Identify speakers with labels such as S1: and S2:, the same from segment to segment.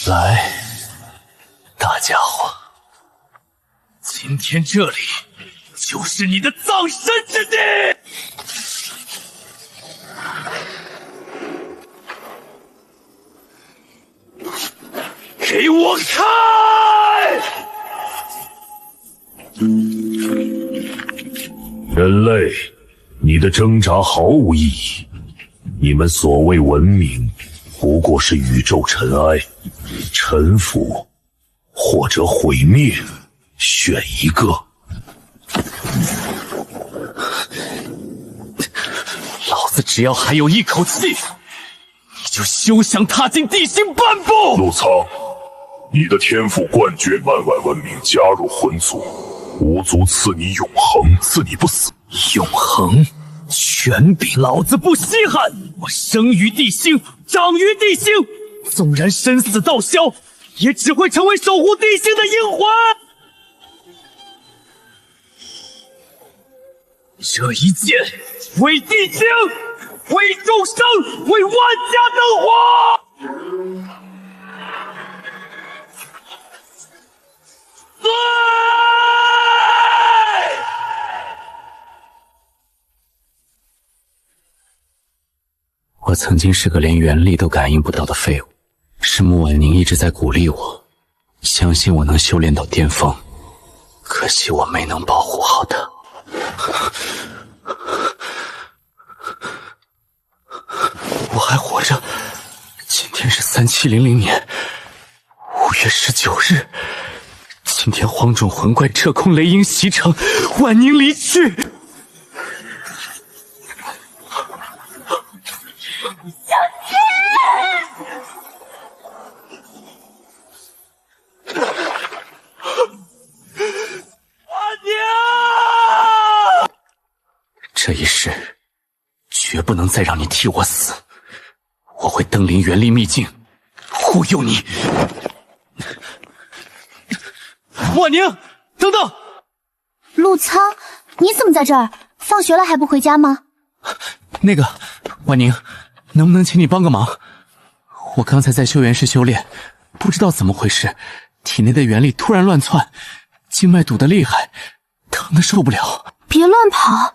S1: 来，大家伙，今天这里就是你的葬身之地！给我开！
S2: 人类，你的挣扎毫无意义。你们所谓文明，不过是宇宙尘埃，臣服或者毁灭，选一个。
S1: 老子只要还有一口气，你就休想踏进地心半步！
S2: 陆苍，你的天赋冠绝万万文明，加入魂族，无足赐你永恒，赐你不死。
S1: 永恒？全比老子不稀罕！我生于地心，长于地心，纵然生死道消，也只会成为守护地心的阴魂。这一剑为地心，为众生，为万家灯火！对！我曾经是个连原力都感应不到的废物，是穆婉宁一直在鼓励我，相信我能修炼到巅峰。可惜我没能保护好她。我还活着。今天是3700年5月19日，今天荒冢魂怪彻空雷音袭城，婉宁离去。这一世绝不能再让你替我死，我会登临元力秘境护佑你。婉宁，等等！
S3: 陆苍，你怎么在这儿？放学了还不回家吗？
S1: 那个，婉宁，能不能请你帮个忙？我刚才在修元室修炼，不知道怎么回事，体内的元力突然乱窜，经脉堵得厉害，疼得受不了。
S3: 别乱跑，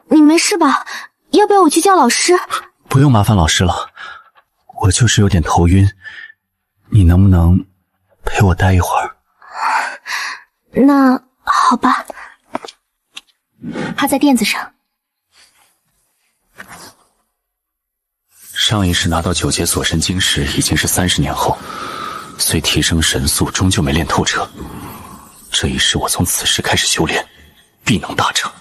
S3: 你没事吧？要不要我去叫老师？
S1: 不用麻烦老师了，我就是有点头晕，你能不能陪我待一会儿？
S3: 那好吧，趴在垫子上。
S1: 上一世拿到9阶锁神晶时已经是30年后，虽提升神速，终究没练透彻。这一世我从此时开始修炼，必能大成。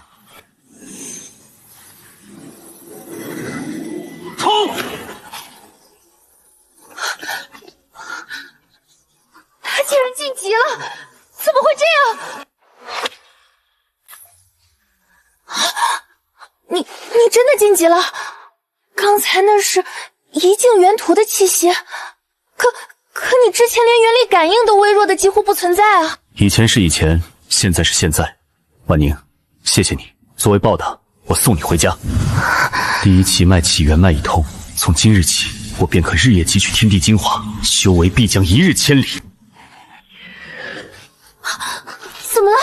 S1: 冲！
S3: 他竟然晋级了，怎么会这样？你真的晋级了？刚才那是一境元图的气息，可你之前连元力感应都微弱的几乎不存在啊！
S1: 以前是以前，现在是现在。婉宁，谢谢你，作为报答，我送你回家。第一奇脉起元脉一通，从今日起，我便可日夜汲取天地精华，修为必将一日千里。
S3: 怎么了？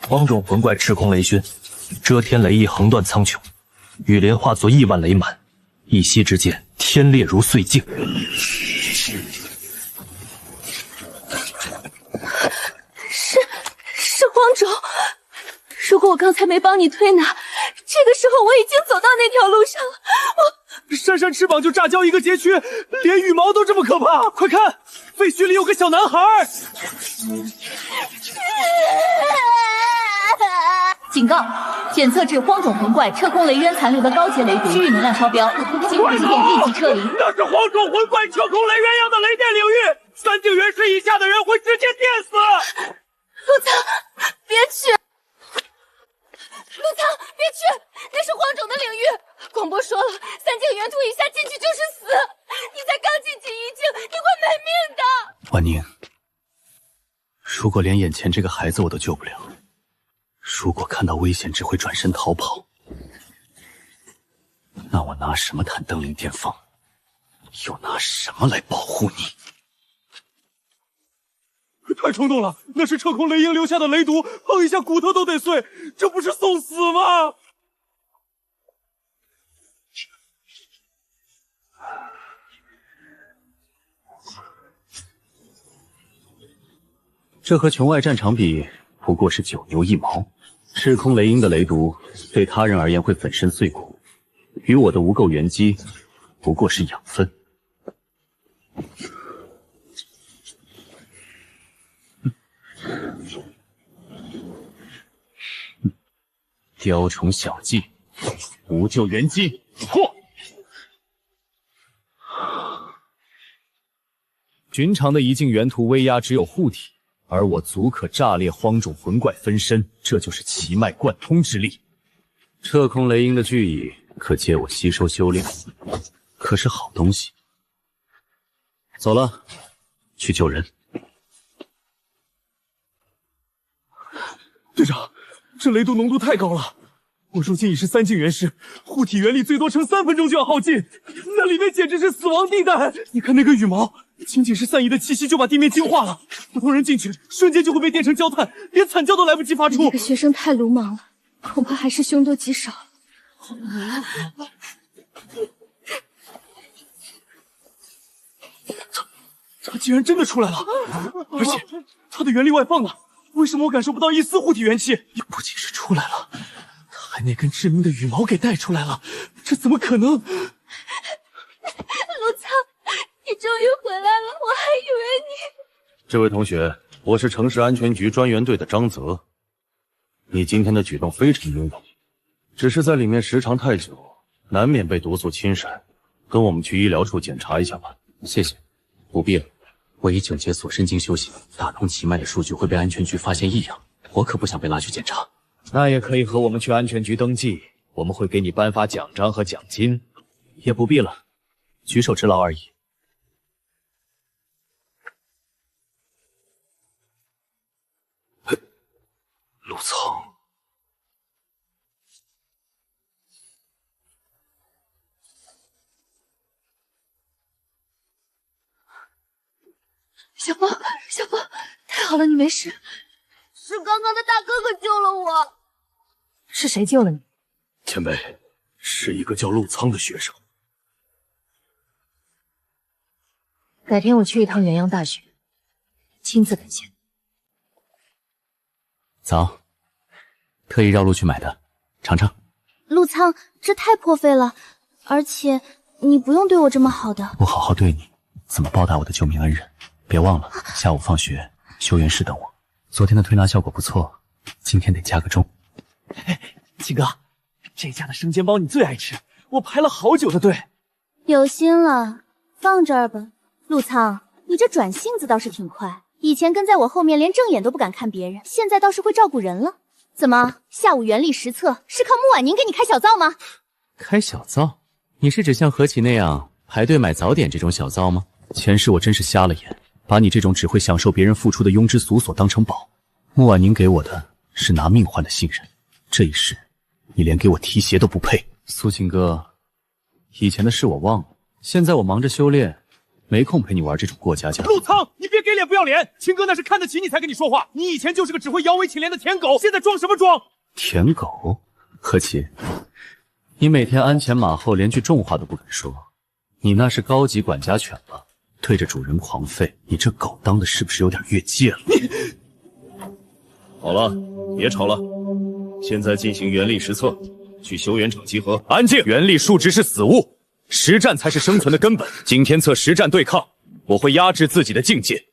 S4: 荒冢魂怪赤空雷轩，遮天雷翼横断苍穹，雨莲化作亿万雷满，一息之间，天裂如碎镜。
S3: 是荒冢。如果我刚才没帮你推拿，这个时候我已经走到那条路上了。
S5: 扇扇翅膀就炸焦一个街区，连羽毛都这么可怕！快看，废墟里有个小男孩。
S6: 警告！检测至荒冢魂怪彻空雷渊残留的高阶雷毒，区域能量超标，经过几点立即撤离。
S5: 那是荒冢魂怪彻空雷渊样的雷电领域，3境元师以下的人会直接电死。
S3: 陆苍，别去！陆苍，别去！那是荒冢的领域。广播说了，3境元图以下进去就是死。你才刚晋级1境，你会没命的。
S1: 婉宁，如果连眼前这个孩子我都救不了，如果看到危险只会转身逃跑，那那我拿什么谈登临巅峰？又拿什么来保护你？
S5: 太冲动了，那是彻空雷鹰留下的雷毒，碰一下骨头都得碎，这不是送死吗？
S1: 这和琼外战场比，不过是九牛一毛。赤空雷鹰的雷毒对他人而言会粉身碎骨，与我的无垢元机不过是养分。雕虫小技，无垢元机，嚯！寻常的一境元图威压只有护体，而我足可炸裂荒种魂怪分身，这就是奇脉贯通之力。彻空雷鹰的巨翼可借我吸收修炼，可是好东西。走了，去救人。
S5: 队长，这雷毒浓度太高了，我如今已是3境元师，护体元力最多撑3分钟就要耗尽，那里面简直是死亡地带。你看那个羽毛，仅仅是散逸的气息就把地面净化了，普通人进去瞬间就会被电成焦炭，连惨叫都来不及发出。
S3: 这个学生太鲁莽了，恐怕还是凶多吉少。
S5: 他竟然真的出来了，而且他的元力外放了，为什么我感受不到一丝护体元气？不仅是出来了，他还那根致命的羽毛给带出来了，这怎么可能？
S3: 陆苍，你终于回来了，我还以为你……
S1: 这位同学，我是城市安全局专员队的张泽。你今天的举动非常英勇，只是在里面时长太久，难免被毒素侵蚀。跟我们去医疗处检查一下吧。谢谢，不必了。我已9节锁身经修行，打通奇脉的数据会被安全局发现异样，我可不想被拉去检查。
S7: 那也可以和我们去安全局登记，我们会给你颁发奖章和奖金。
S1: 也不必了，举手之劳而已。陆苍，
S3: 小宝，小宝，太好了，你没事。是刚刚的大哥哥救了我。
S6: 是谁救了你？
S2: 前辈，是一个叫陆苍的学生。
S6: 改天我去一趟元阳大学，亲自感谢。
S1: 早，特意绕路去买的，尝尝。
S3: 陆苍，这太破费了，而且你不用对我这么好的。
S1: 我好好对你，怎么报答我的救命恩人？别忘了，下午放学修元室等我。昨天的推拿效果不错，今天得加个重。
S5: 秦哥，这家的生煎包你最爱吃，我排了好久的队。
S3: 有心了，放这儿吧。陆苍，你这转性子倒是挺快，以前跟在我后面连正眼都不敢看别人，现在倒是会照顾人了。怎么，下午元力实测是靠穆婉宁给你开小灶吗？
S1: 开小灶？你是指像何启那样排队买早点这种小灶吗？前世我真是瞎了眼，把你这种只会享受别人付出的庸脂俗所当成宝。穆婉宁给我的是拿命换的信任，这一世你连给我提鞋都不配。苏秦哥，以前的事我忘了，现在我忙着修炼，没空陪你玩这种过家家。
S5: 陆苍，你别给脸不要脸，秦哥那是看得起你才跟你说话，你以前就是个只会摇尾乞怜的舔狗，现在装什么装？
S1: 舔狗？何启，你每天鞍前马后，连句重话都不敢说，你那是高级管家犬了，对着主人狂吠，你这狗当的是不是有点越界了？
S2: 好了，别吵了，现在进行元力实测，去修元场集合。安静！元力数值是死物，实战才是生存的根本。今天测实战对抗，我会压制自己的境界，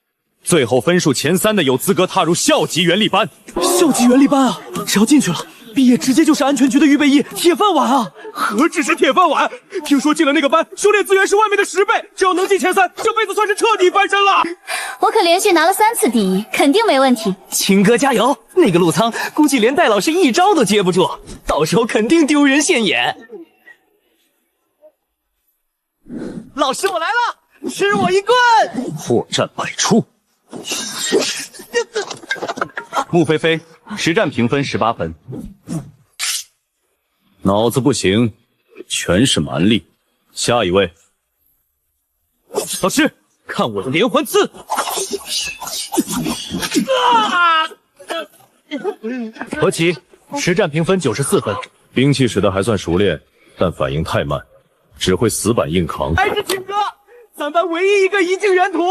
S2: 最后分数前3的有资格踏入校级元力班。
S5: 校级元力班啊，只要进去了，毕业直接就是安全局的预备役，铁饭碗啊！何止是铁饭碗，听说进了那个班，修炼资源是外面的10倍，只要能进前3，这辈子算是彻底翻身了。
S3: 我可连续拿了3次第一，肯定没问题。
S5: 秦哥加油！那个陆苍估计连戴老师一招都接不住，到时候肯定丢人现眼。老师，我来了，吃我一棍！
S1: 破绽百出。穆菲菲，实战评分18分。脑子不行，全是蛮力。下一位，
S5: 老师，看我的连环刺！
S4: 何其实战评分94分，
S2: 兵器使得还算熟练，但反应太慢，只会死板硬扛。
S5: 还是青哥，咱班唯一一个一境元徒。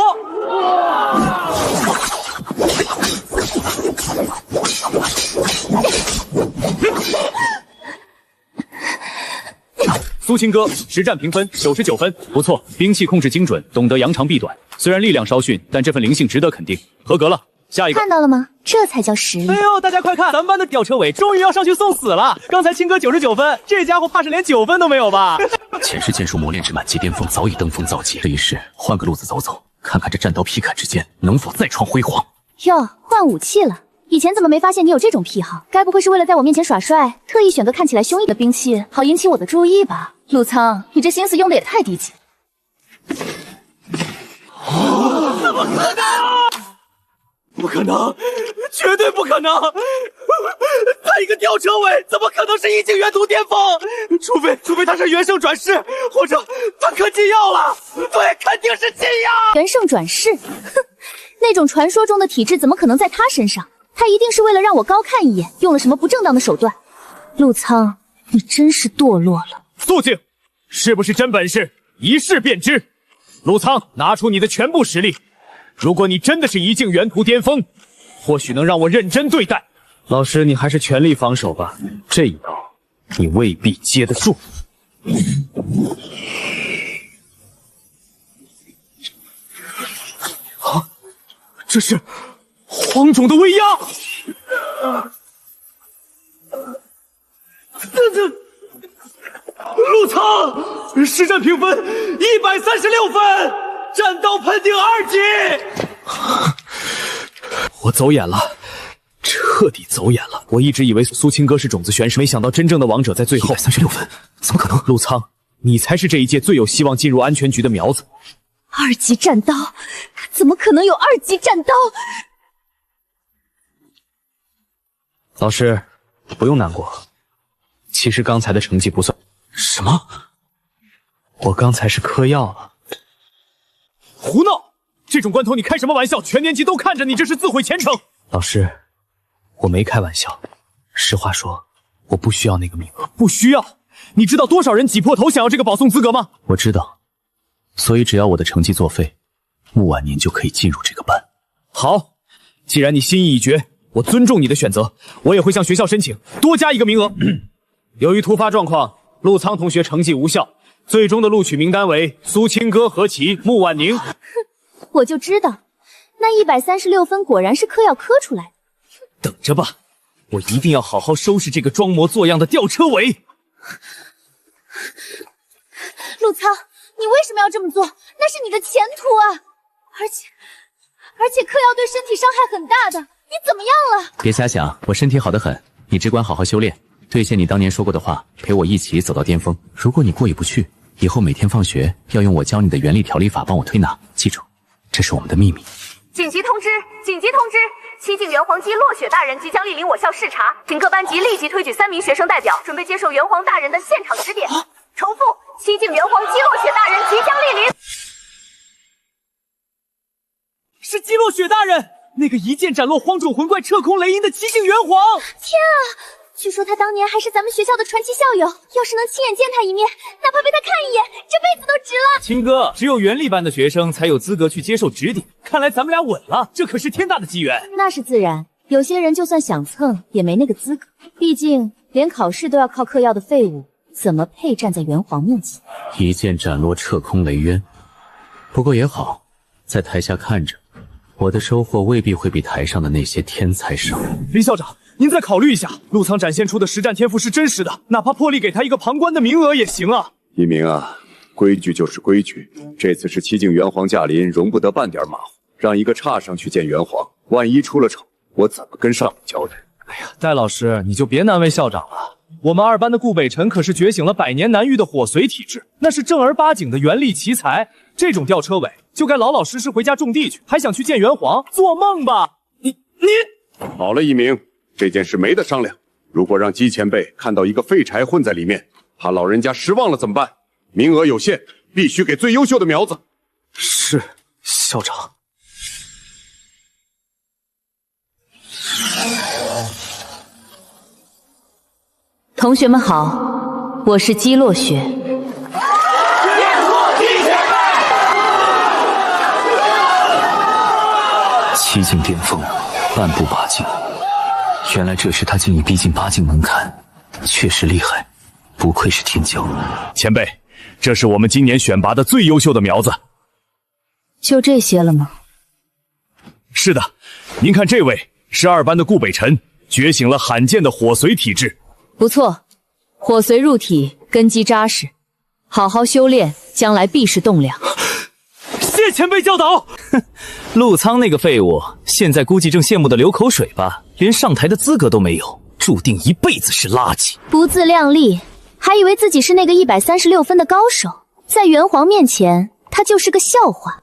S7: 苏青哥实战评分99分，不错，兵器控制精准，懂得扬长避短。虽然力量稍逊，但这份灵性值得肯定，合格了。下一个，
S3: 看到了吗？这才叫实力。
S5: 哎呦，大家快看，咱班的吊车尾终于要上去送死了！刚才青哥99分，这家伙怕是连9分都没有吧？
S1: 前世剑术磨练至满级巅峰，早已登峰造极。这一世换个路子走走，看看这战刀劈砍之间能否再创辉煌。
S3: 哟，换武器了。以前怎么没发现你有这种癖好？该不会是为了在我面前耍帅，特意选个看起来凶异的兵器，好引起我的注意吧？陆苍，你这心思用的也太低级。
S5: 不可能，绝对不可能！他一个吊车尾，怎么可能是一境元徒巅峰？除非他是元圣转世，或者他嗑禁药了。对，肯定是禁药。
S3: 元圣转世，哼，那种传说中的体质怎么可能在他身上？他一定是为了让我高看一眼，用了什么不正当的手段。陆苍，你真是堕落了。
S5: 肃静，是不是真本事，一试便知。陆苍，拿出你的全部实力。如果你真的是一境元徒巅峰，或许能让我认真对待。
S7: 老师，你还是全力防守吧，这一刀你未必接得住。
S5: 啊，这是黄种的威压！陆苍，实战评分136分，战刀喷顶2级。
S7: 我走眼了，彻底走眼了。我一直以为苏青哥是种子玄师，没想到真正的王者在最后。
S1: 136分，怎么可能？
S7: 陆苍，你才是这一届最有希望进入安全局的苗子。
S3: 2级战刀，他怎么可能有2级战刀？
S7: 老师，不用难过。其实刚才的成绩不算。
S1: 什么？
S7: 我刚才是嗑药了。
S5: 胡闹！这种关头你开什么玩笑？全年级都看着你，这是自毁前程。
S7: 老师，我没开玩笑。实话说，我不需要那个名额。
S5: 不需要？你知道多少人挤破头想要这个保送资格吗？
S1: 我知道，所以只要我的成绩作废，穆晚年就可以进入这个班。
S5: 好，既然你心意已决，我尊重你的选择，我也会向学校申请多加一个名额。由于突发状况，陆苍同学成绩无效，最终的录取名单为苏青哥、何琪、穆婉宁。
S3: 哼，我就知道，那136分果然是嗑药嗑出来的。
S5: 等着吧，我一定要好好收拾这个装模作样的吊车尾。
S3: 陆苍，你为什么要这么做？那是你的前途啊！而且嗑药对身体伤害很大的，你怎么样了？
S1: 别瞎想，我身体好得很，你只管好好修炼，兑现你当年说过的话，陪我一起走到巅峰。如果你过意不去，以后每天放学要用我教你的原力调理法帮我推拿，记住，这是我们的秘密。
S8: 紧急通知！紧急通知！七境元皇姬落雪大人即将莅临我校视察，请各班级立即推举3名学生代表，准备接受元皇大人的现场指点。重复，七境元皇姬落雪大人即将莅临。
S5: 是姬落雪大人，那个一剑斩落荒种魂怪彻空雷音的七境元皇。
S3: 天啊！据说他当年还是咱们学校的传奇校友，要是能亲眼见他一面，哪怕被他看一眼，这辈子都值了。
S5: 青哥，只有元力班的学生才有资格去接受指点，看来咱们俩稳了，这可是天大的机缘。
S3: 那是自然，有些人就算想蹭，也没那个资格。毕竟连考试都要靠嗑药的废物，怎么配站在元皇面前？
S1: 一剑斩落彻空雷渊，不过也好，在台下看着，我的收获未必会比台上的那些天才少。
S5: 李校长，您再考虑一下，陆苍展现出的实战天赋是真实的，哪怕破例给他一个旁观的名额也行啊。
S9: 一鸣啊，规矩就是规矩，这次是七境元皇驾临，容不得半点马虎。让一个差上去见元皇，万一出了丑，我怎么跟上面交代？
S5: 哎呀，戴老师，你就别难为校长了。我们2班的顾北辰可是觉醒了100年难遇的火髓体质，那是正儿八经的元力奇才。这种吊车尾就该老老实实回家种地去，还想去见元皇？做梦吧！你
S9: 好了，一鸣，这件事没得商量。如果让姬前辈看到一个废柴混在里面，怕老人家失望了怎么办？名额有限，必须给最优秀的苗子。
S5: 是，校长。
S6: 同学们好，我是姬落雪。
S1: 7境巅峰，半步8境。原来这时他竟已逼近8境门槛，确实厉害，不愧是天骄。
S2: 前辈，这是我们今年选拔的最优秀的苗子。
S6: 就这些了吗？
S2: 是的，您看这位是2班的顾北辰，觉醒了罕见的火髓体质。
S6: 不错，火髓入体，根基扎实，好好修炼，将来必是栋梁。
S5: 谢前辈教导。
S1: 哼，陆仓那个废物，现在估计正羡慕的流口水吧，连上台的资格都没有，注定一辈子是垃圾。
S6: 不自量力，还以为自己是那个136分的高手，在元皇面前，他就是个笑话。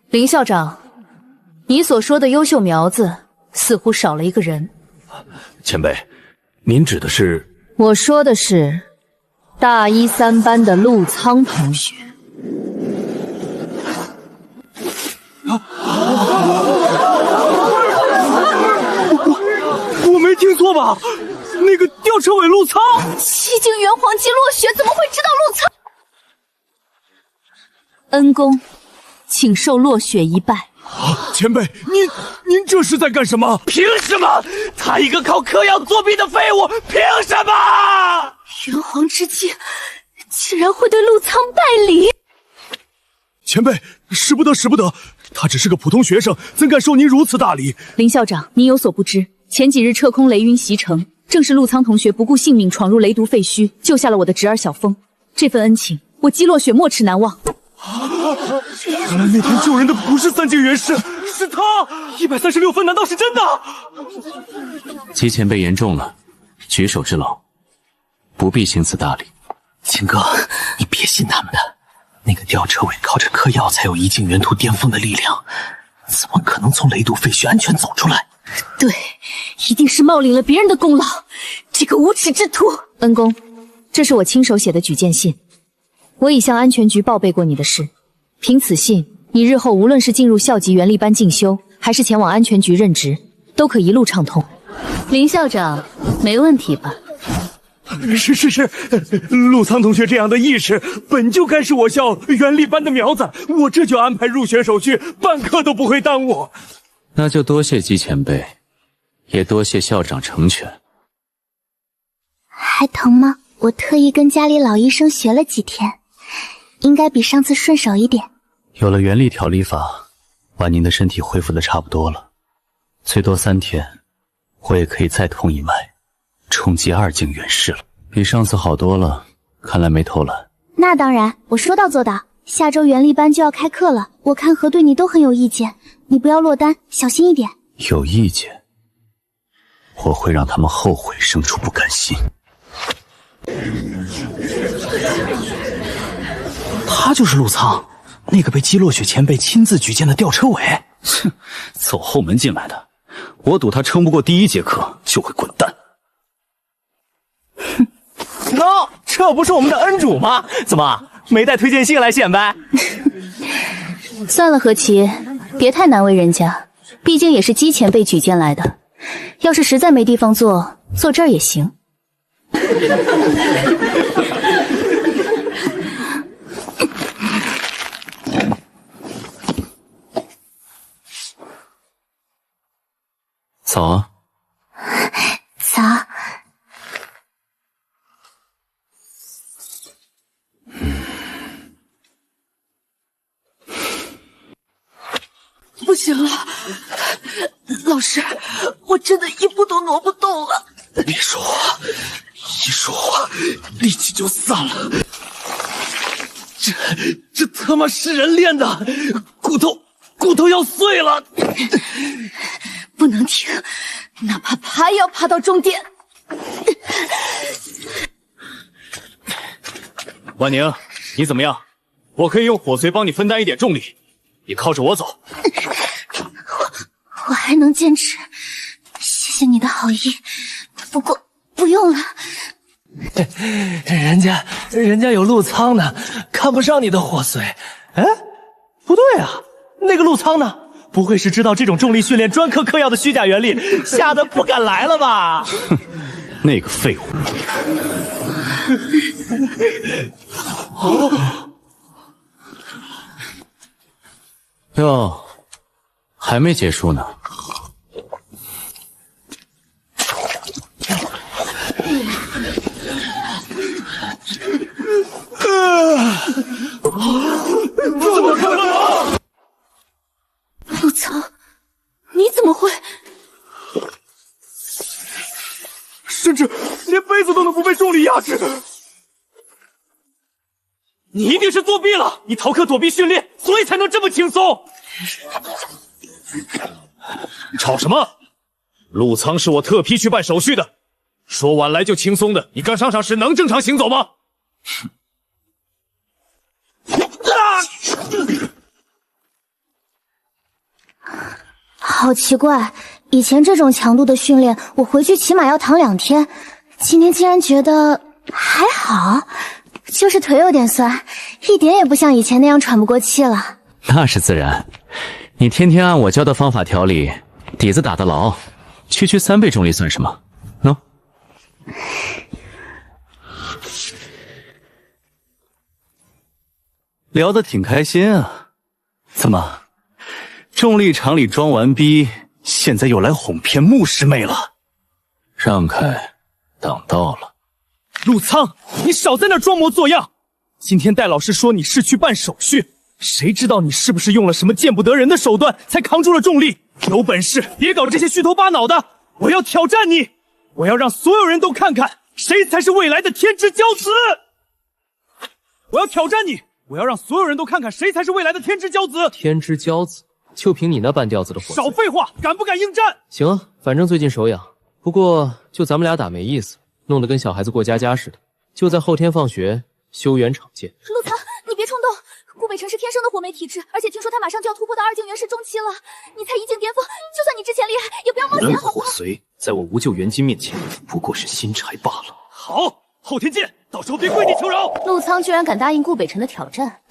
S6: 林校长，你所说的优秀苗子，似乎少了一个人。
S2: 前辈，您指的是？
S6: 我说的是大1、3班的陆仓同学。
S5: 我没听错吧？那个吊车尾陆仓
S3: 7境元皇姬落雪怎么会知道陆仓？
S6: 恩公，请受落雪一拜。
S2: 前辈，您这是在干什么？
S5: 凭什么？他一个靠嗑药作弊的废物，凭什么？
S3: 元皇之际，竟然会对陆仓拜礼？
S2: 前辈，使不得，使不得！他只是个普通学生，怎敢受您如此大礼？
S6: 林校长，您有所不知，前几日撤空雷云袭城，正是陆仓同学不顾性命闯入雷毒废墟，救下了我的侄儿小风。这份恩情，我姬落雪没齿难忘。
S5: 原来那天救人的不是3境元师，是他！136分难道是真的？
S1: 姬前辈言重了，举手之劳，不必行此大礼。
S4: 秦哥，你别信他们的，那个吊车尾靠着嗑药才有1境元突巅峰的力量，怎么可能从雷毒废墟安全走出来？
S3: 对，一定是冒领了别人的功劳，这个无耻之徒！
S6: 恩公，这是我亲手写的举荐信。我已向安全局报备过你的事，凭此信，你日后无论是进入校级元力班进修，还是前往安全局任职，都可一路畅通。
S3: 林校长，没问题吧？
S5: 是，陆仓同学这样的义士，本就该是我校元力班的苗子，我这就安排入学手续，半刻都不会耽误。
S1: 那就多谢姬前辈，也多谢校长成全。
S10: 还疼吗？我特意跟家里老医生学了几天，应该比上次顺手一点。
S1: 有了元力调理法，婉宁的身体恢复的差不多了，最多3天，我也可以再通一脉，冲击2境元师了。比上次好多了，看来没偷懒。
S10: 那当然，我说到做到。下周元力班就要开课了，我看何对你都很有意见，你不要落单，小心一点。
S1: 有意见，我会让他们后悔，生出不甘心。
S4: 他就是陆仓，那个被姬落雪前辈亲自举荐的吊车尾。
S1: 哼，走后门进来的，我赌他撑不过第1节课就会滚蛋。
S5: 哼，喏，这不是我们的恩主吗？怎么没带推荐信来显摆？
S6: 算了，何琪，别太难为人家，毕竟也是姬前辈举荐来的。要是实在没地方坐，坐这儿也行。
S1: 早啊。
S10: 早。
S3: 不行了，老师，我真的一步都挪不动了。
S5: 别说话，一说话力气就散了。这他妈是人练的，骨头要碎了。
S3: 不能停，哪怕爬也要爬到终点。
S7: 婉宁，你怎么样？我可以用火髓帮你分担一点重力，你靠着我走。
S3: 我还能坚持，谢谢你的好意。不过不用了。
S4: 人家有陆苍呢，看不上你的火髓。哎，不对啊，那个陆苍呢？不会是知道这种重力训练专科嗑药的虚假原力，吓得不敢来了吧？
S1: 哼，那个废物。哟，还没结束呢。
S5: 怎么可能？
S3: 陆苍，你怎么会？
S5: 甚至连杯子都能不被重力压制。你一定是作弊了！你逃课躲避训练，所以才能这么轻松。
S7: 吵什么？陆苍是我特批去办手续的，说晚来就轻松的，你刚上场时能正常行走吗？
S10: 好奇怪，以前这种强度的训练，我回去起码要躺2天，今天竟然觉得还好，就是腿有点酸，一点也不像以前那样喘不过气了。
S1: 那是自然，你天天按我教的方法调理，底子打得牢，区3倍重力算什么？喏。聊得挺开心啊，怎么？重力场里装完逼，现在又来哄骗穆师妹了？让开，挡到了。
S5: 陆苍，你少在那装模作样！今天戴老师说你是去办手续，谁知道你是不是用了什么见不得人的手段才扛住了重力？有本事别搞这些虚头巴脑的！我要挑战你，我要让所有人都看看谁才是未来的天之骄子！我要挑战你，我要让所有人都看看谁才是未来的天之骄子！
S4: 天之骄子。就凭你那半吊子的火，
S5: 少废话，敢不敢应战？
S4: 行啊，反正最近手痒，不过就咱们俩打没意思，弄得跟小孩子过家家似的。就在后天放学，修缘场见。
S3: 陆苍，你别冲动。顾北辰是天生的火媒体质，而且听说他马上就要突破到2境元师中期了。你才1境巅峰，就算你之前厉害，也不要冒险好不好？
S4: 火髓在我无救元金面前，不过是新柴罢了。
S5: 好，后天见，到时候别跪地求饶。
S6: 陆苍居然敢答应顾北辰的挑战。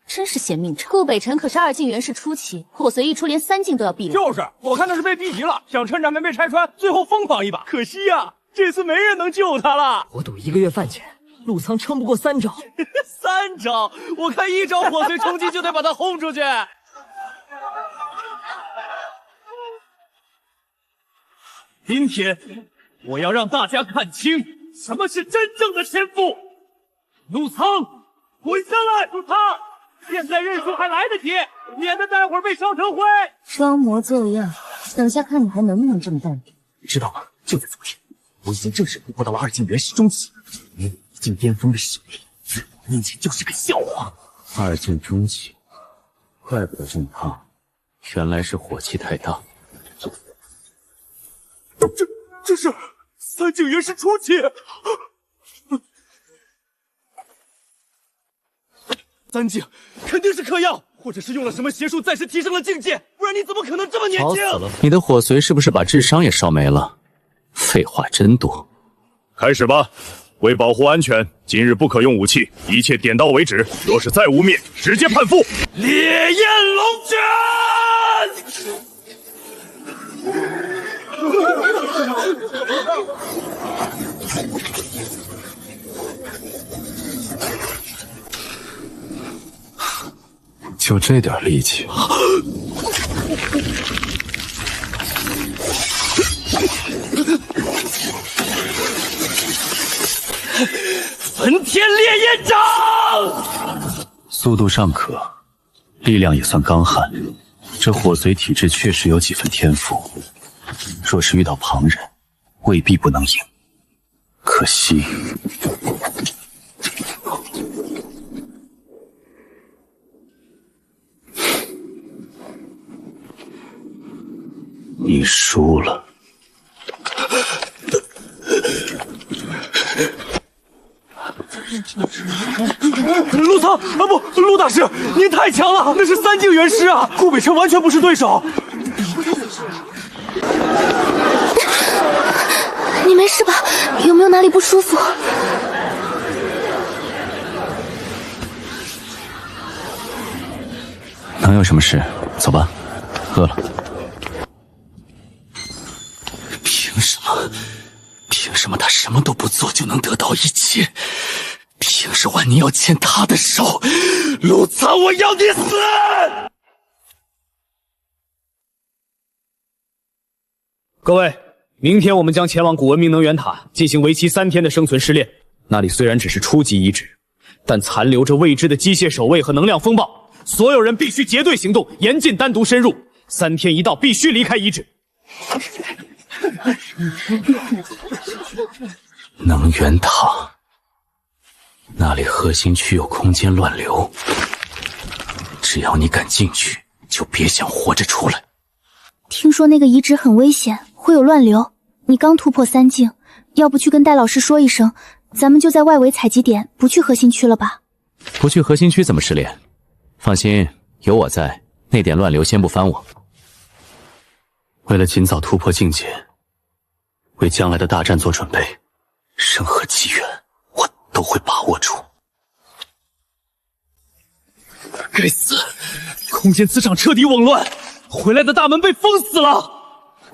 S6: 真是嫌命长！顾北辰可是2境元师初期，火髓一出，连3境都要避了。
S5: 就是，我看他是被逼急了，想趁着没被拆穿，最后疯狂一把。可惜呀，这次没人能救他了。
S11: 我赌1个月饭钱，陆苍撑不过3招。
S5: 3招？我看1招火髓冲击就得把他轰出去。今天我要让大家看清什么是真正的天赋。陆苍，滚下来！陆苍，现在认输还来得及，免得待会儿被烧成灰。
S6: 装模作样，等下看你还能不能这么淡定。
S11: 你知道吗？就在昨天，我已经正式突破到了2境元师中期，你1境巅峰的实力，在我面前就是个笑话。
S1: 2境中期，怪不得这么胖，原来是火气太大。
S5: 这是3境元师初期。3境肯定是嗑药，或者是用了什么邪术暂时提升了境界，不然你怎么可能这么年轻？
S1: 吵死了！你的火髓是不是把智商也烧没了？废话真多。
S2: 开始吧，为保护安全，今日不可用武器，一切点到为止。若是再污蔑，直接判负。
S5: 烈焰龙卷！
S1: 就这点力气，
S5: 焚天烈焰掌！
S1: 速度尚可，力量也算刚悍。这火髓体质确实有几分天赋，若是遇到旁人，未必不能赢。可惜。你输了。
S5: 陆苍啊，不，陆大师，您太强了，那是3境元师啊，顾北辰完全不是对手。
S3: 你没事吧？有没有哪里不舒服？
S1: 能有什么事？走吧，饿了。
S4: 凭什么？凭什么他什么都不做就能得到一切？凭什么你要牵他的手？陆苍，我要你死！
S7: 各位，明天我们将前往古文明能源塔进行为期3天的生存试炼。那里虽然只是初级遗址，但残留着未知的机械守卫和能量风暴。所有人必须结队行动，严禁单独深入。3天一到，必须离开遗址。
S1: 能源塔，那里核心区有空间乱流，只要你敢进去，就别想活着出来。
S10: 听说那个遗址很危险，会有乱流。你刚突破3境，要不去跟戴老师说一声，咱们就在外围采集点，不去核心区了吧？
S1: 不去核心区怎么试炼？放心，有我在，那点乱流先不翻我。为了尽早突破境界，为将来的大战做准备，任何机缘我都会把握住。
S4: 该死！空间磁场彻底紊乱，回来的大门被封死了。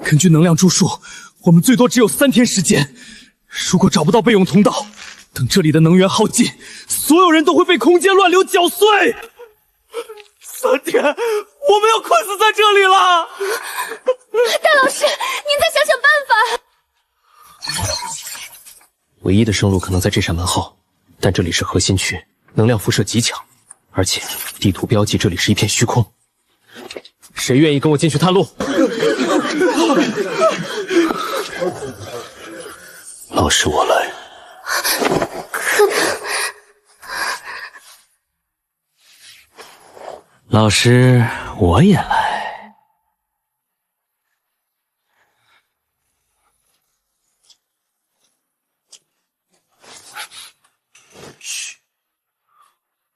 S4: 根据能量注数，我们最多只有3天时间。如果找不到备用通道，等这里的能源耗尽，所有人都会被空间乱流搅碎。3天，我们要困死在这里了！
S3: 戴老师，您再想想办法。
S11: 唯一的生路可能在这扇门后，但这里是核心区，能量辐射极强，而且地图标记这里是一片虚空。谁愿意跟我进去探路？
S1: 老师，我来。老师，我也来。嘘，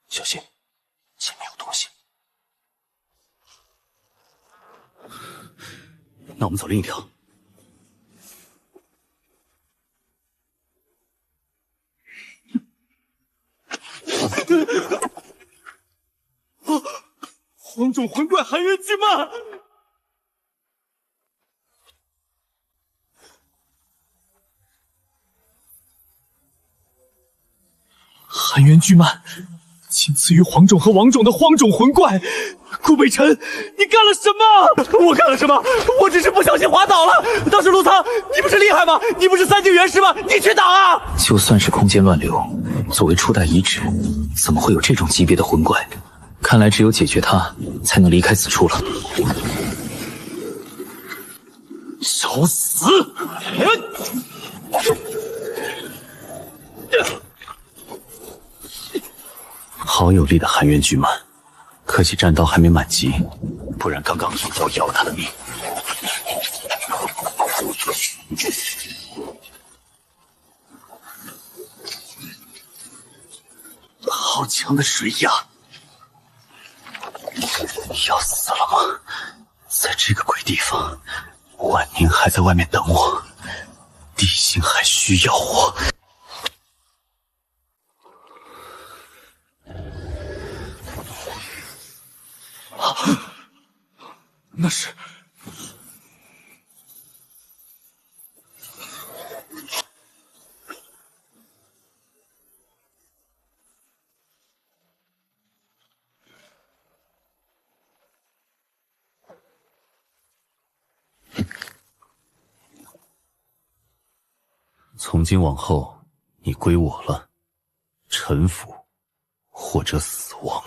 S1: 小心，前面有东西。那我们走另一条。
S4: 黄种魂怪寒渊巨鳗，寒渊巨鳗，仅次于黄种和王种的荒种魂怪。顾北辰，你干了什么？我干了什么？我只是不小心滑倒了。当时陆苍，你不是厉害吗？你不是3境元师吗？你去挡啊！
S1: 就算是空间乱流，作为初代遗址，怎么会有这种级别的魂怪？看来只有解决它，才能离开此处了。
S4: 找死！
S1: 好有力的寒渊巨鳗，可惜战刀还没满级，不然刚刚一刀要了他的命。好强的水压！要死了吗？在这个鬼地方，万宁还在外面等我，地心还需要我。
S4: 那是
S1: 从今往后，你归我了，臣服或者死亡。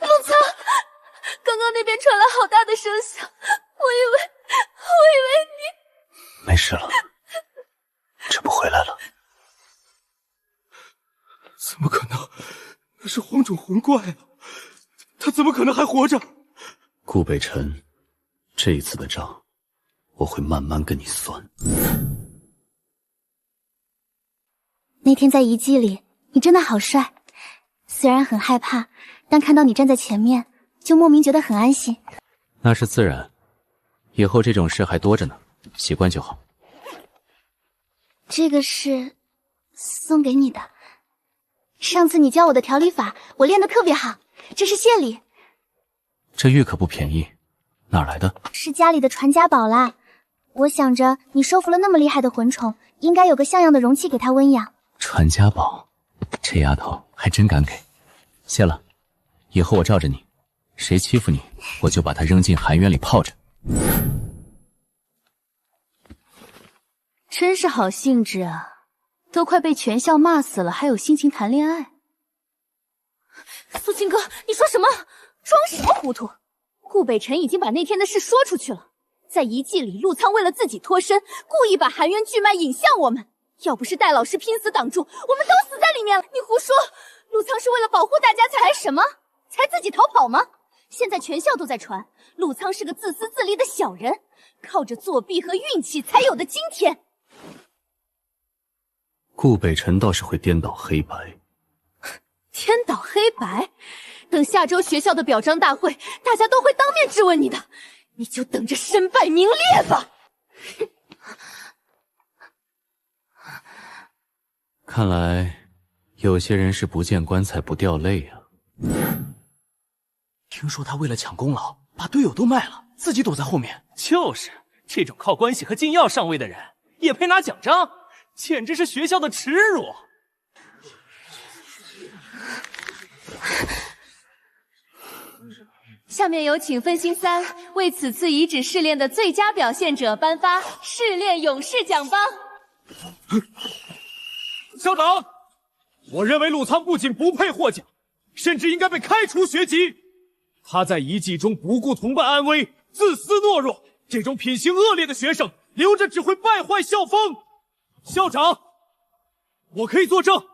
S3: 陆苍，刚刚那边传来好大的声响，我以为你
S1: 没事了，这不回来了。
S4: 怎么可能？那是黄种魂怪啊！他怎么可能还活着？
S1: 顾北辰，这一次的账，我会慢慢跟你算。
S10: 那天在遗迹里，你真的好帅，虽然很害怕，但看到你站在前面，就莫名觉得很安心。
S1: 那是自然，以后这种事还多着呢，习惯就好。
S10: 这个是送给你的。上次你教我的调理法，我练得特别好，这是谢礼。
S1: 这玉可不便宜，哪儿来的？
S10: 是家里的传家宝啦。我想着你收服了那么厉害的魂宠，应该有个像样的容器给它温养。
S1: 传家宝，这丫头还真敢给。谢了，以后我罩着你，谁欺负你，我就把他扔进寒渊里泡着。
S6: 真是好兴致啊！都快被全校骂死了，还有心情谈恋爱？
S3: 苏青哥，你说什么？装什么糊涂？顾北辰已经把那天的事说出去了，在遗迹里，陆苍为了自己脱身，故意把寒渊巨脉引向我们。要不是戴老师拼死挡住，我们都死在里面了。你胡说！陆苍是为了保护大家才什么？才自己逃跑吗？现在全校都在传，陆苍是个自私自利的小人，靠着作弊和运气才有的今天。
S1: 顾北辰倒是会颠倒黑白。
S3: 颠倒黑白？等下周学校的表彰大会，大家都会当面质问你的，你就等着身败名裂吧！
S1: 看来有些人是不见棺材不掉泪啊。
S4: 听说他为了抢功劳，把队友都卖了，自己躲在后面。就是，这种靠关系和禁药上位的人，也配拿奖章？简直是学校的耻辱！
S3: 下面有请分心3为此次遗址试炼的最佳表现者颁发试炼勇士奖章。
S5: 校长，我认为陆苍不仅不配获奖，甚至应该被开除学籍。他在遗迹中不顾同伴安危，自私懦弱，这种品行恶劣的学生留着只会败坏校风。校长，我可以作证，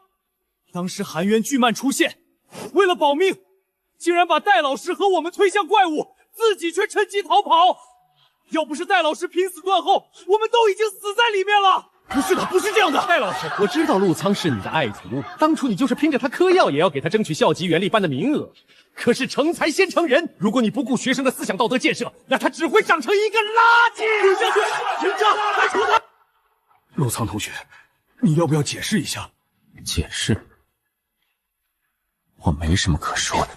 S5: 当时寒渊巨漫出现，为了保命，竟然把戴老师和我们推向怪物，自己却趁机逃跑。要不是戴老师拼死断后，我们都已经死在里面了。不是的，不是这样的，戴老师，
S11: 我知道陆苍是你的爱徒，当初你就是拼着他嗑药也要给他争取校级原力班的名额。可是成才先成人，如果你不顾学生的思想道德建设，那他只会长成一个垃圾。
S5: 滚下去，停车，开除他！陆苍同学，你要不要解释一下？
S1: 解释？我没什么可说的。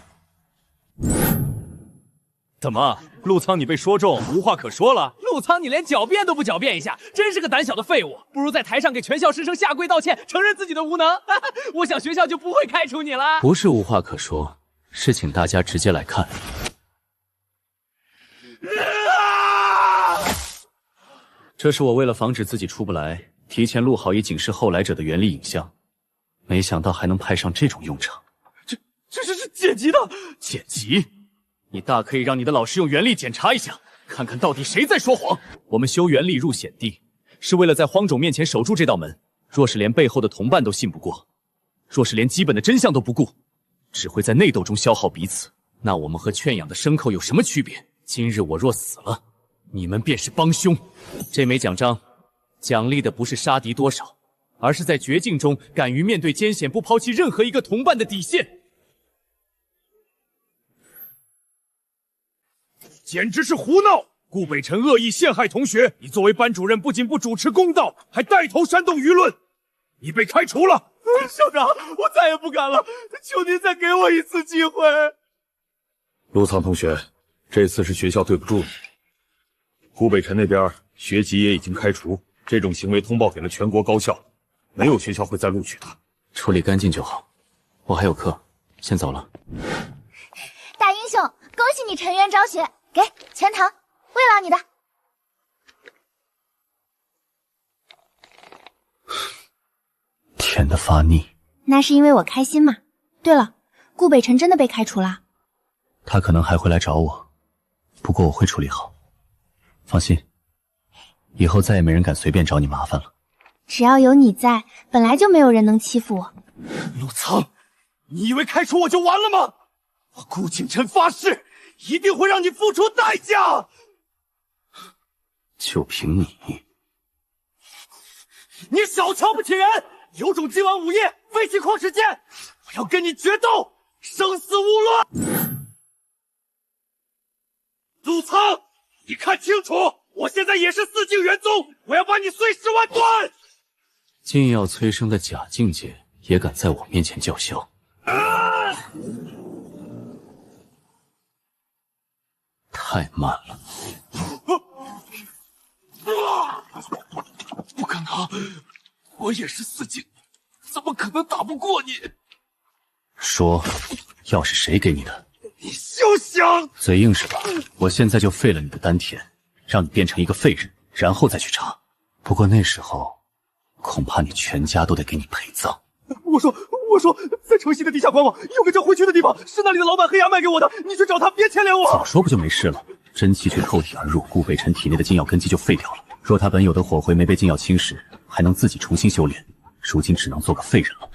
S4: 怎么，陆苍你被说中，无话可说了？陆苍你连狡辩都不狡辩一下，真是个胆小的废物！不如在台上给全校师生下跪道歉，承认自己的无能。我想学校就不会开除你了。
S1: 不是无话可说，是请大家直接来看。这是我为了防止自己出不来，提前录好以警示后来者的原力影像，没想到还能派上这种用场。
S5: 这是剪辑的，
S1: 剪辑？你大可以让你的老师用原力检查一下，看看到底谁在说谎。我们修原力入险地，是为了在荒冢面前守住这道门。若是连背后的同伴都信不过，若是连基本的真相都不顾，只会在内斗中消耗彼此。那我们和圈养的牲口有什么区别？今日我若死了，你们便是帮凶。这枚奖章奖励的不是杀敌多少，而是在绝境中敢于面对艰险，不抛弃任何一个同伴的底线。
S5: 简直是胡闹！顾北辰恶意陷害同学，你作为班主任不仅不主持公道，还带头煽动舆论，你被开除了。校长，我再也不敢了，求您再给我一次机会。
S2: 陆苍同学，这次是学校对不住你。顾北辰那边学籍也已经开除，这种行为通报给了全国高校，没有学校会再录取他。
S1: 处理干净就好。我还有课，先走了。
S10: 大英雄，恭喜你沉冤昭雪，给全糖，慰劳你的。
S1: 甜得发腻。
S10: 那是因为我开心嘛。对了，顾北辰真的被开除了。
S1: 他可能还会来找我，不过我会处理好。放心，以后再也没人敢随便找你麻烦了。
S10: 只要有你在，本来就没有人能欺负我。
S5: 陆苍，你以为开除我就完了吗？我顾景琛发誓，一定会让你付出代价。
S1: 就凭你，
S5: 你少瞧不起人，有种今晚午夜废弃矿石剑，我要跟你决斗，生死无论。陆苍，你看清楚，我现在也是4境元宗，我要把你碎尸万段。
S1: 禁药催生的假境界也敢在我面前叫嚣？太慢了。
S5: 不可能，我也是4境，怎么可能打不过你？
S1: 说，药是谁给你的？
S5: 你休想！
S1: 嘴硬是吧？我现在就废了你的丹田，让你变成一个废人，然后再去查。不过那时候，恐怕你全家都得给你陪葬。
S5: 我说，在城西的地下官网有个叫回区的地方，是那里的老板黑牙卖给我的，你去找他，别牵连我。
S1: 早说不就没事了？真气却透体而入，顾北辰体内的禁药根基就废掉了。若他本有的火灰没被禁药侵蚀，还能自己重新修炼，如今只能做个废人了。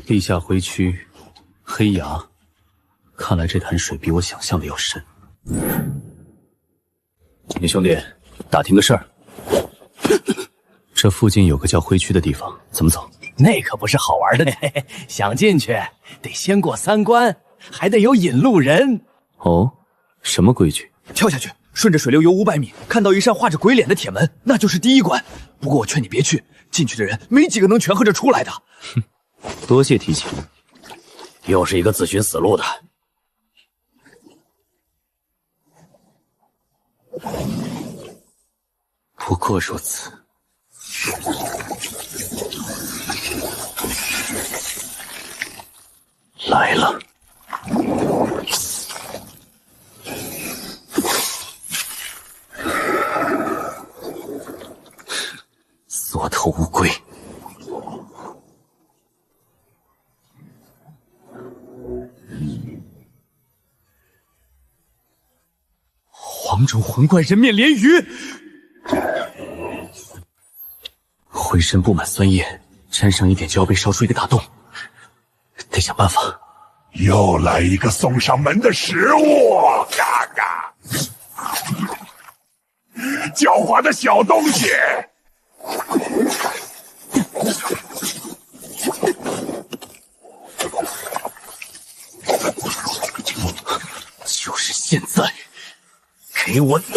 S1: 地下回区，黑牙，看来这潭水比我想象的要深。你兄弟，打听个事儿。这附近有个叫灰区的地方，怎么走？
S4: 那可不是好玩的呢，想进去得先过3关，还得有引路人。
S1: 哦，什么规矩？
S5: 跳下去，顺着水流游500米，看到一扇画着鬼脸的铁门，那就是第1关。不过我劝你别去，进去的人没几个能全和着出来的。
S1: 哼，多谢提醒。
S7: 又是一个自寻死路的。
S1: 不过如此。来了。缩头乌龟。
S5: 黄种魂怪人面鲢鱼，
S1: 浑身布满酸液，沾上一点就要被烧出一个大洞，得想办法。
S2: 又来一个送上门的食物，嘎嘎！狡猾的小东西！
S1: 就是现在，给我弄！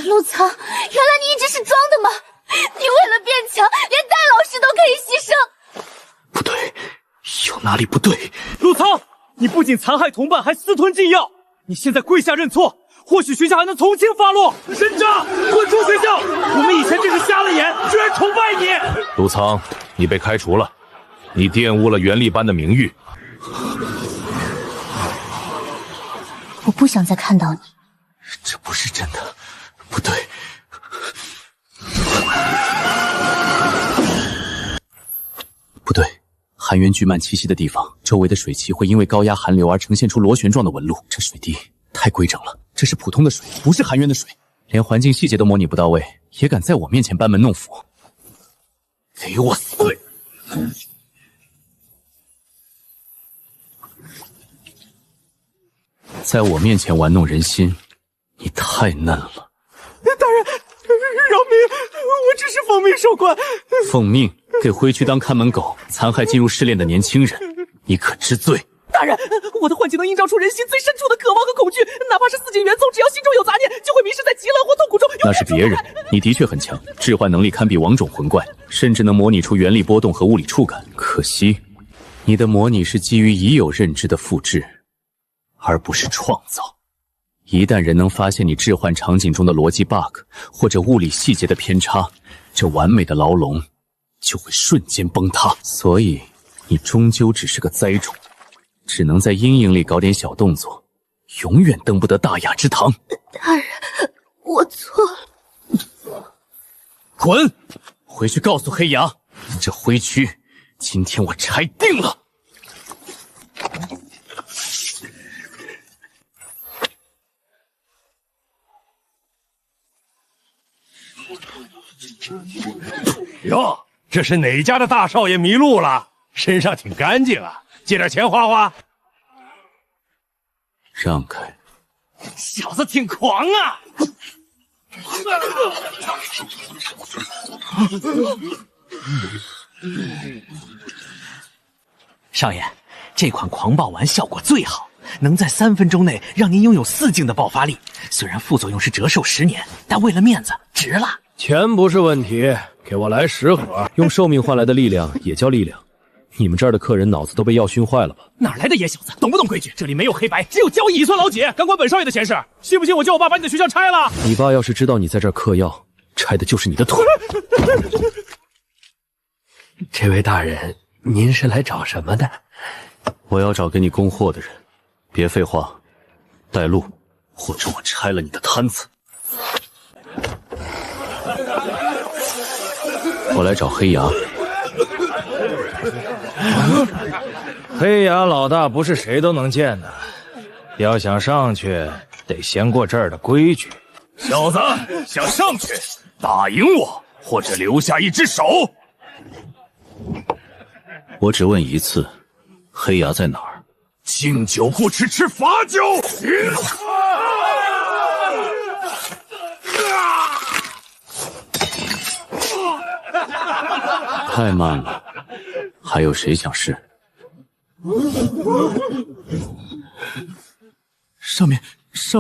S3: 陆苍，原来你一直是装的吗？你为了变强，连戴老师都可以牺牲。
S1: 不对，有哪里不对？
S5: 陆苍，你不仅残害同伴，还私吞禁药。你现在跪下认错，或许学校还能从轻发落。人渣，滚出学校！我们以前真是瞎了眼，居然崇拜你。
S2: 陆苍，你被开除了，你玷污了原力班的名誉。
S10: 我不想再看到你。
S1: 这不是真的，不对。不对，寒渊巨鳗栖息的地方，周围的水汽会因为高压寒流而呈现出螺旋状的纹路。这水滴太规整了，这是普通的水，不是寒渊的水。连环境细节都模拟不到位，也敢在我面前班门弄斧，给我死！在我面前玩弄人心，你太嫩了。
S5: 大人，饶命！我只是奉命守关。
S1: 奉命给灰区当看门狗，残害进入试炼的年轻人，你可知罪？
S4: 大人，我的幻境能映照出人心最深处的渴望和恐惧，哪怕是4境元宗，只要心中有杂念，就会迷失在极乐或痛苦中。
S1: 那是别人，你的确很强，置换能力堪比王种魂怪，甚至能模拟出原力波动和物理触感。可惜，你的模拟是基于已有认知的复制，而不是创造。一旦人能发现你置换场景中的逻辑 bug 或者物理细节的偏差，这完美的牢笼就会瞬间崩塌。所以，你终究只是个灾种，只能在阴影里搞点小动作，永远登不得大雅之堂。
S3: 大人，我错了。
S1: 滚！回去告诉黑牙，这灰区今天我拆定了。
S2: 哟，这是哪家的大少爷迷路了？身上挺干净啊，借点钱花花。
S1: 让开，
S4: 小子挺狂啊！少爷，这款狂暴丸效果最好，能在3分钟内让您拥有4境的爆发力。虽然副作用是折寿10年，但为了面子，值了。
S7: 钱不是问题，给我来10盒。用寿命换来的力量也叫力量。你们这儿的客人脑子都被药熏坏了吧？
S4: 哪来的野小子，懂不懂规矩？这里没有黑白，只有交易。算老几？敢管本少爷的闲事？信不信我叫我爸把你的学校拆了？
S7: 你爸要是知道你在这儿嗑药，拆的就是你的腿。
S11: 这位大人，您是来找什么的？
S1: 我要找给你供货的人。别废话，带路，或者我拆了你的摊子。我来找黑牙。
S12: 黑牙老大不是谁都能见的，要想上去，得先过这儿的规矩。
S2: 小子，想上去打赢我，或者留下一只手。
S1: 我只问一次，黑牙在哪儿？
S2: 敬酒不吃吃罚酒。
S1: 太慢了，还有谁想试？
S4: 上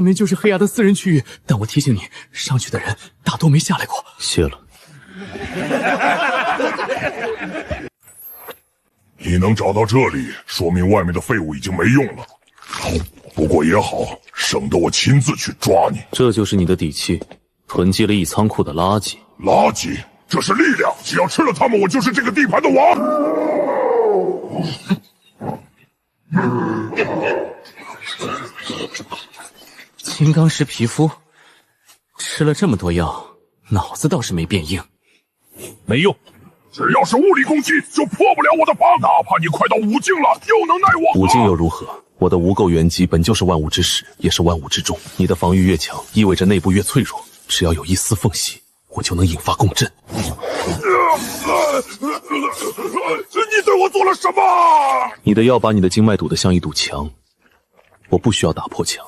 S4: 面就是黑牙的私人区域，但我提醒你，上去的人大多没下来过。
S1: 谢了。
S13: 你能找到这里，说明外面的废物已经没用了。不过也好，省得我亲自去抓你。
S1: 这就是你的底气，囤积了一仓库的垃圾。
S13: 垃圾？这是力量，只要吃了它们，我就是这个地盘的王。
S1: 金刚石皮肤，吃了这么多药，脑子倒是没变硬。
S2: 没用，
S13: 只要是物理攻击，就破不了我的防。哪怕你快到5境了，又能奈我何？
S14: 5境又如何？我的无垢元基本就是万物之始，也是万物之中。你的防御越强，意味着内部越脆弱。只要有一丝缝隙，我就能引发共振。
S13: 你对我做了什么？
S14: 你的药把你的经脉堵得像一堵墙，我不需要打破墙，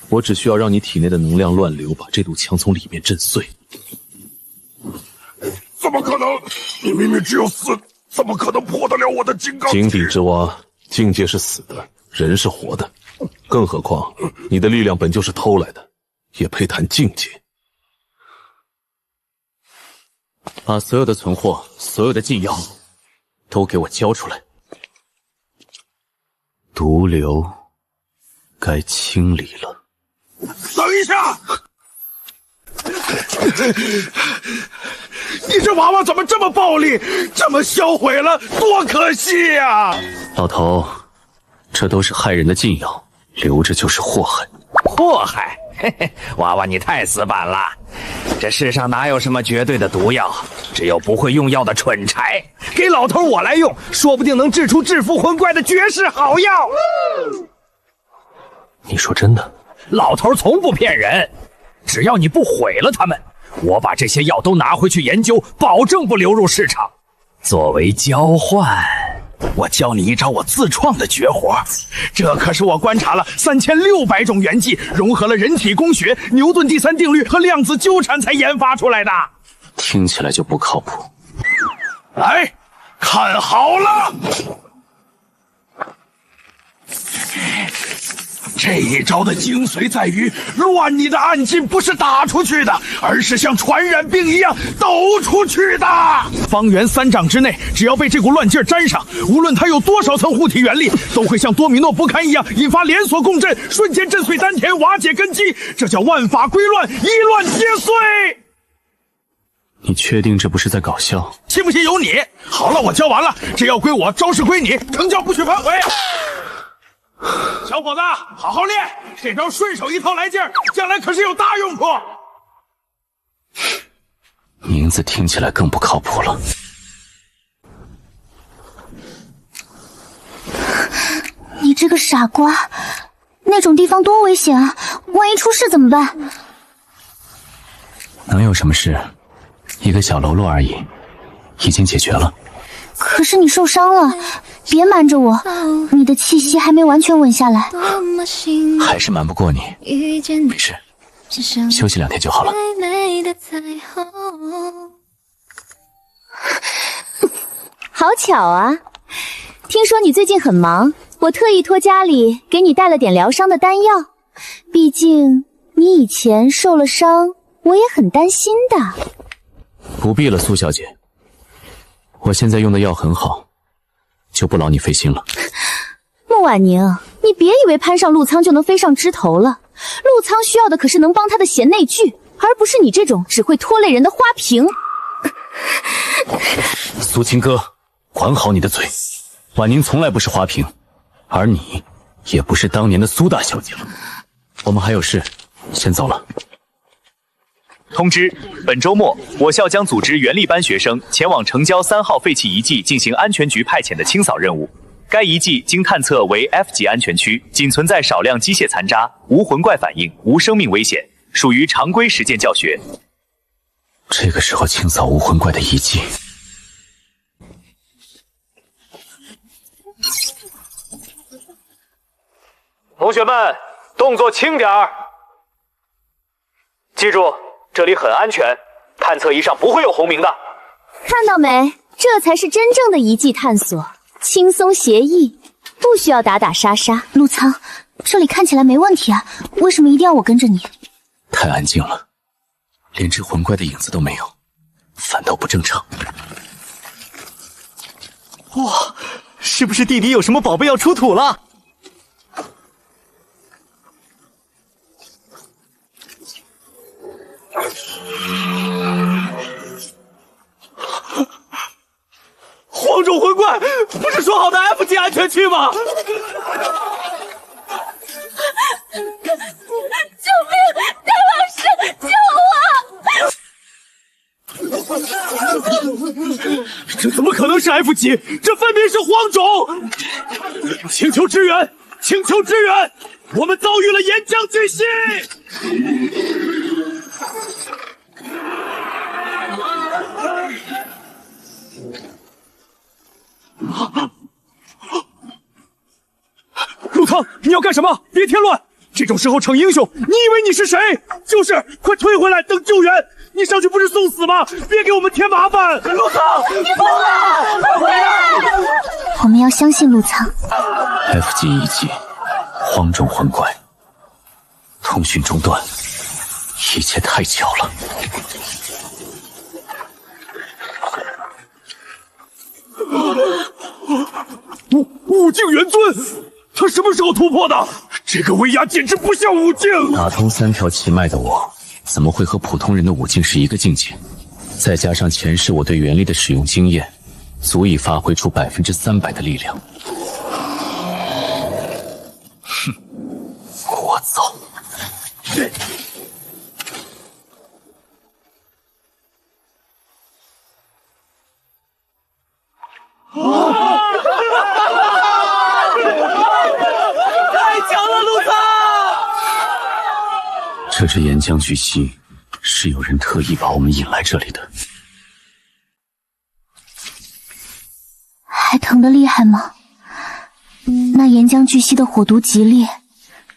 S14: 我只需要让你体内的能量乱流，把这堵墙从里面震碎。
S13: 怎么可能？你明明只有4，怎么可能破得了我的金刚体？
S14: 井底之蛙，境界是死的，人是活的。更何况，你的力量本就是偷来的，也配谈境界？
S1: 把所有的存货、所有的禁药都给我交出来。毒瘤该清理了。
S13: 等一下！
S5: 你这娃娃怎么这么暴力，这么销毁了，多可惜呀！
S1: 老头，这都是害人的禁药，留着就是祸害。
S12: 祸害？嘿嘿，娃娃你太死板了。这世上哪有什么绝对的毒药，只有不会用药的蠢柴。给老头我来用，说不定能制出制服魂怪的绝世好药。
S14: 你说真的？
S12: 老头从不骗人，只要你不毁了他们，我把这些药都拿回去研究，保证不流入市场。作为交换，我教你一招我自创的绝活，这可是我观察了3600种原剂，融合了人体工学、牛顿第3定律和量子纠缠才研发出来的。
S1: 听起来就不靠谱。
S13: 来，看好了，这一招的精髓在于，乱你的暗劲不是打出去的，而是像传染病一样抖出去的。
S12: 方圆3丈之内，只要被这股乱劲儿沾上，无论它有多少层护体原力，都会像多米诺不堪一样引发连锁共振，瞬间震碎丹田，瓦解根基。这叫万法归乱，以乱皆碎。
S1: 你确定这不是在搞笑？
S12: 信不信由你。好了，我教完了，这药归我，招式归你，成交不许反悔。小伙子，好好练，这招顺手一套来劲儿，将来可是有大用处。
S1: 名字听起来更不靠谱了。
S10: 你这个傻瓜，那种地方多危险啊！万一出事怎么办？
S1: 能有什么事？一个小喽啰而已，已经解决了。
S10: 可是你受伤了，别瞒着我，你的气息还没完全稳下来。
S1: 还是瞒不过你。没事，休息2天就好了。
S6: 好巧啊！听说你最近很忙，我特意托家里给你带了点疗伤的丹药。毕竟你以前受了伤，我也很担心的。
S1: 不必了，苏小姐，我现在用的药很好，就不劳你费心了。
S6: 穆婉宁，你别以为攀上陆苍就能飞上枝头了。陆苍需要的可是能帮他的贤内剧，而不是你这种只会拖累人的花瓶。
S1: 苏青哥，管好你的嘴。婉宁从来不是花瓶，而你也不是当年的苏大小姐了。我们还有事，先走了。
S15: 通知：本周末，我校将组织原力班学生前往城郊3号废弃遗迹进行安全局派遣的清扫任务。该遗迹经探测为 F 级安全区，仅存在少量机械残渣，无魂怪反应，无生命危险，属于常规实践教学。
S1: 这个时候清扫无魂怪的遗迹，
S7: 同学们，动作轻点儿。记住，这里很安全，探测仪上不会有红名的。
S6: 看到没？这才是真正的遗迹探索，轻松写意，不需要打打杀杀。
S10: 陆苍，这里看起来没问题啊，为什么一定要我跟着你？
S1: 太安静了，连只魂怪的影子都没有，反倒不正常。
S4: 哇，是不是地底有什么宝贝要出土了？黄种魂怪，不是说好的 F 级安全区吗？
S3: 救命！大老师，救我！
S4: 这怎么可能是 F 级？这分明是荒种！请求支援，请求支援！我们遭遇了岩浆巨蜥！陆苍，你要干什么？别添乱！这种时候逞英雄，你以为你是谁？就是，快退回来，等救援！你上去不是送死吗？别给我们添麻烦！陆苍，你疯了！快回来！
S10: 我们要相信陆苍。
S1: F 级遗迹，荒种魂怪，通讯中断，一切太巧了。
S5: 武境元尊，他什么时候突破的？这个威压简直不像武境。
S1: 打通3条奇脉的我，怎么会和普通人的武境是一个境界？再加上前世我对元力的使用经验，足以发挥出300%的力量。哼，聒噪！
S4: 太强了，陆苍！
S1: 这只岩浆巨蜥是有人特意把我们引来这里的。
S10: 还疼得厉害吗？那岩浆巨蜥的火毒极烈，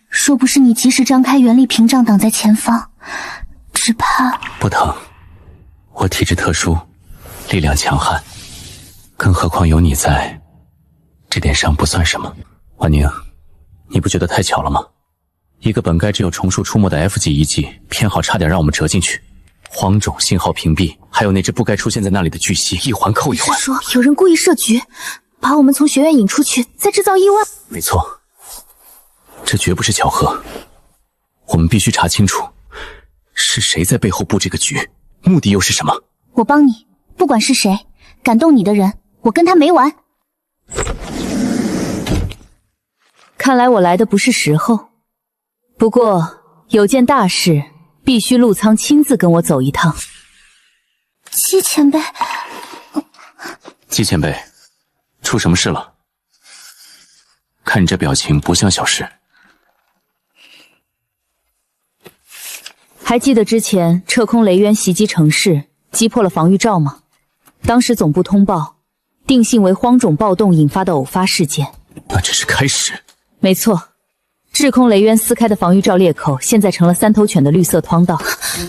S10: 若不是你及时张开元力屏障挡在前方，只怕……
S1: 不疼，我体质特殊，力量强悍，更何况有你在，这点伤不算什么。婉宁，你不觉得太巧了吗？一个本该只有虫树出没的 F 级遗迹，偏好差点让我们折进去。荒种信号屏蔽，还有那只不该出现在那里的巨蜥，一环扣一环。
S6: 是说有人故意设局，把我们从学院引出去，再制造意外？
S1: 没错，这绝不是巧合。我们必须查清楚，是谁在背后布这个局，目的又是什么？
S10: 我帮你，不管是谁，感动你的人，我跟他没完。
S6: 看来我来的不是时候。不过有件大事，必须陆苍亲自跟我走一趟。
S10: 姬前辈，
S1: 姬前辈，出什么事了？看你这表情，不像小事。
S6: 还记得之前撤空雷渊袭击城市，击破了防御罩吗？当时总部通报，定性为荒种暴动引发的偶发事件。
S1: 那只是开始。
S6: 没错，制空雷渊撕开的防御罩裂口，现在成了三头犬的绿色通道。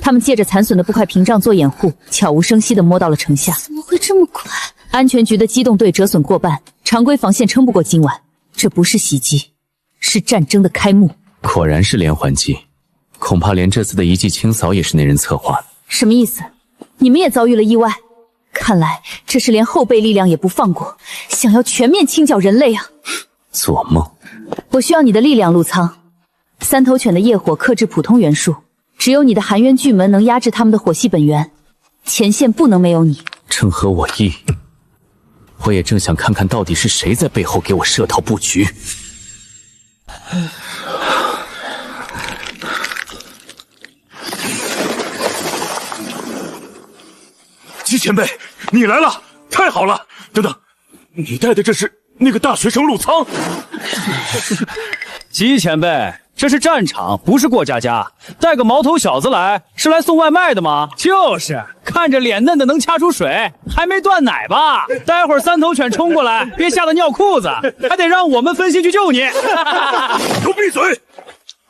S6: 他们借着残损的不快屏障做掩护，悄无声息地摸到了城下。
S10: 怎么会这么快？
S6: 安全局的机动队折损过半，常规防线撑不过今晚。这不是袭击，是战争的开幕。
S1: 果然是连环计，恐怕连这次的遗迹清扫也是那人策划的。
S6: 什么意思？你们也遭遇了意外？看来这是连后备力量也不放过，想要全面清剿人类啊！
S1: 做梦！
S6: 我需要你的力量，陆苍。三头犬的业火克制普通元素，只有你的寒渊巨门能压制他们的火系本源，前线不能没有你。
S1: 正合我意。我也正想看看到底是谁在背后给我设套布局。
S2: 姬前辈，你来了，太好了！等等，你带的这是那个大学生陆苍？
S7: 姬前辈，这是战场，不是过家家。带个毛头小子来，是来送外卖的吗？就是，看着脸嫩的能掐出水，还没断奶吧？待会儿三头犬冲过来，别吓得尿裤子，还得让我们分析去救你。
S2: 都闭嘴！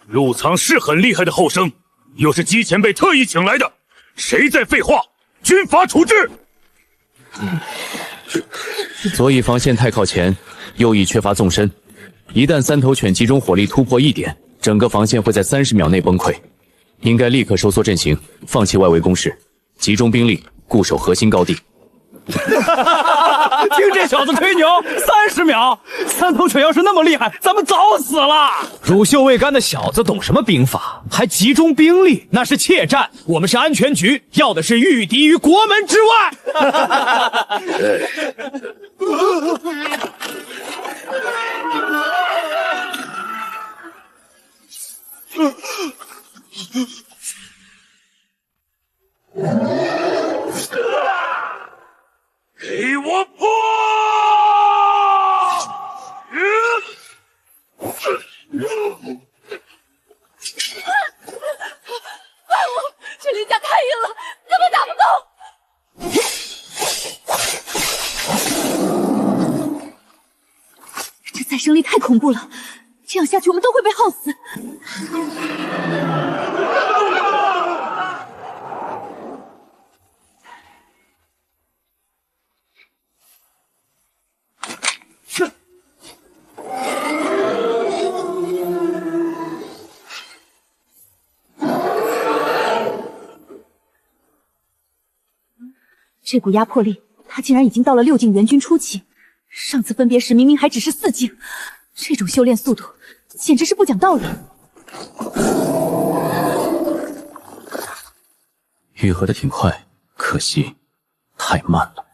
S2: 陆苍是很厉害的后生，又是姬前辈特意请来的，谁在废话？军法处置！
S1: 左翼防线太靠前，右翼缺乏纵深。一旦三头犬集中火力突破1点，整个防线会在30秒内崩溃。应该立刻收缩阵型，放弃外围攻势，集中兵力固守核心高地。
S7: 听这小子吹牛，30秒！三头犬要是那么厉害，咱们早死了。乳臭未干的小子懂什么兵法？还集中兵力，那是怯战。我们是安全局，要的是御敌于国门之外。
S2: 给我破！
S3: 怪我，这林家太硬了，根本打不动。这再生力太恐怖了，这样下去我们都会被耗死。这股压迫力，他竟然已经到了6境元军初期。上次分别时明明还只是4境，这种修炼速度简直是不讲道理。
S1: 愈合的挺快，可惜太慢了。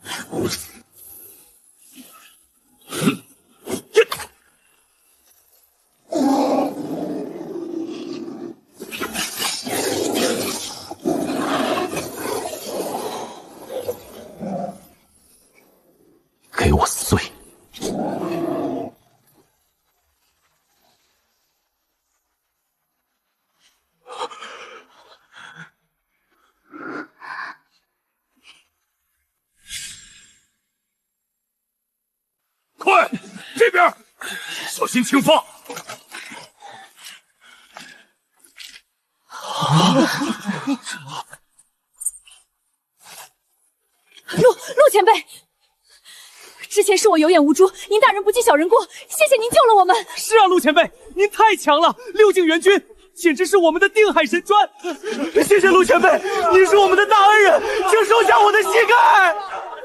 S1: 给我碎！
S2: 快，这边，小心轻放！
S3: 陆前辈。之前是我有眼无珠，您大人不计小人过，谢谢您救了我们。
S4: 是啊，陆前辈，您太强了，6境元军简直是我们的定海神砖。谢谢陆前辈，您是我们的大恩人，请收下我的膝盖。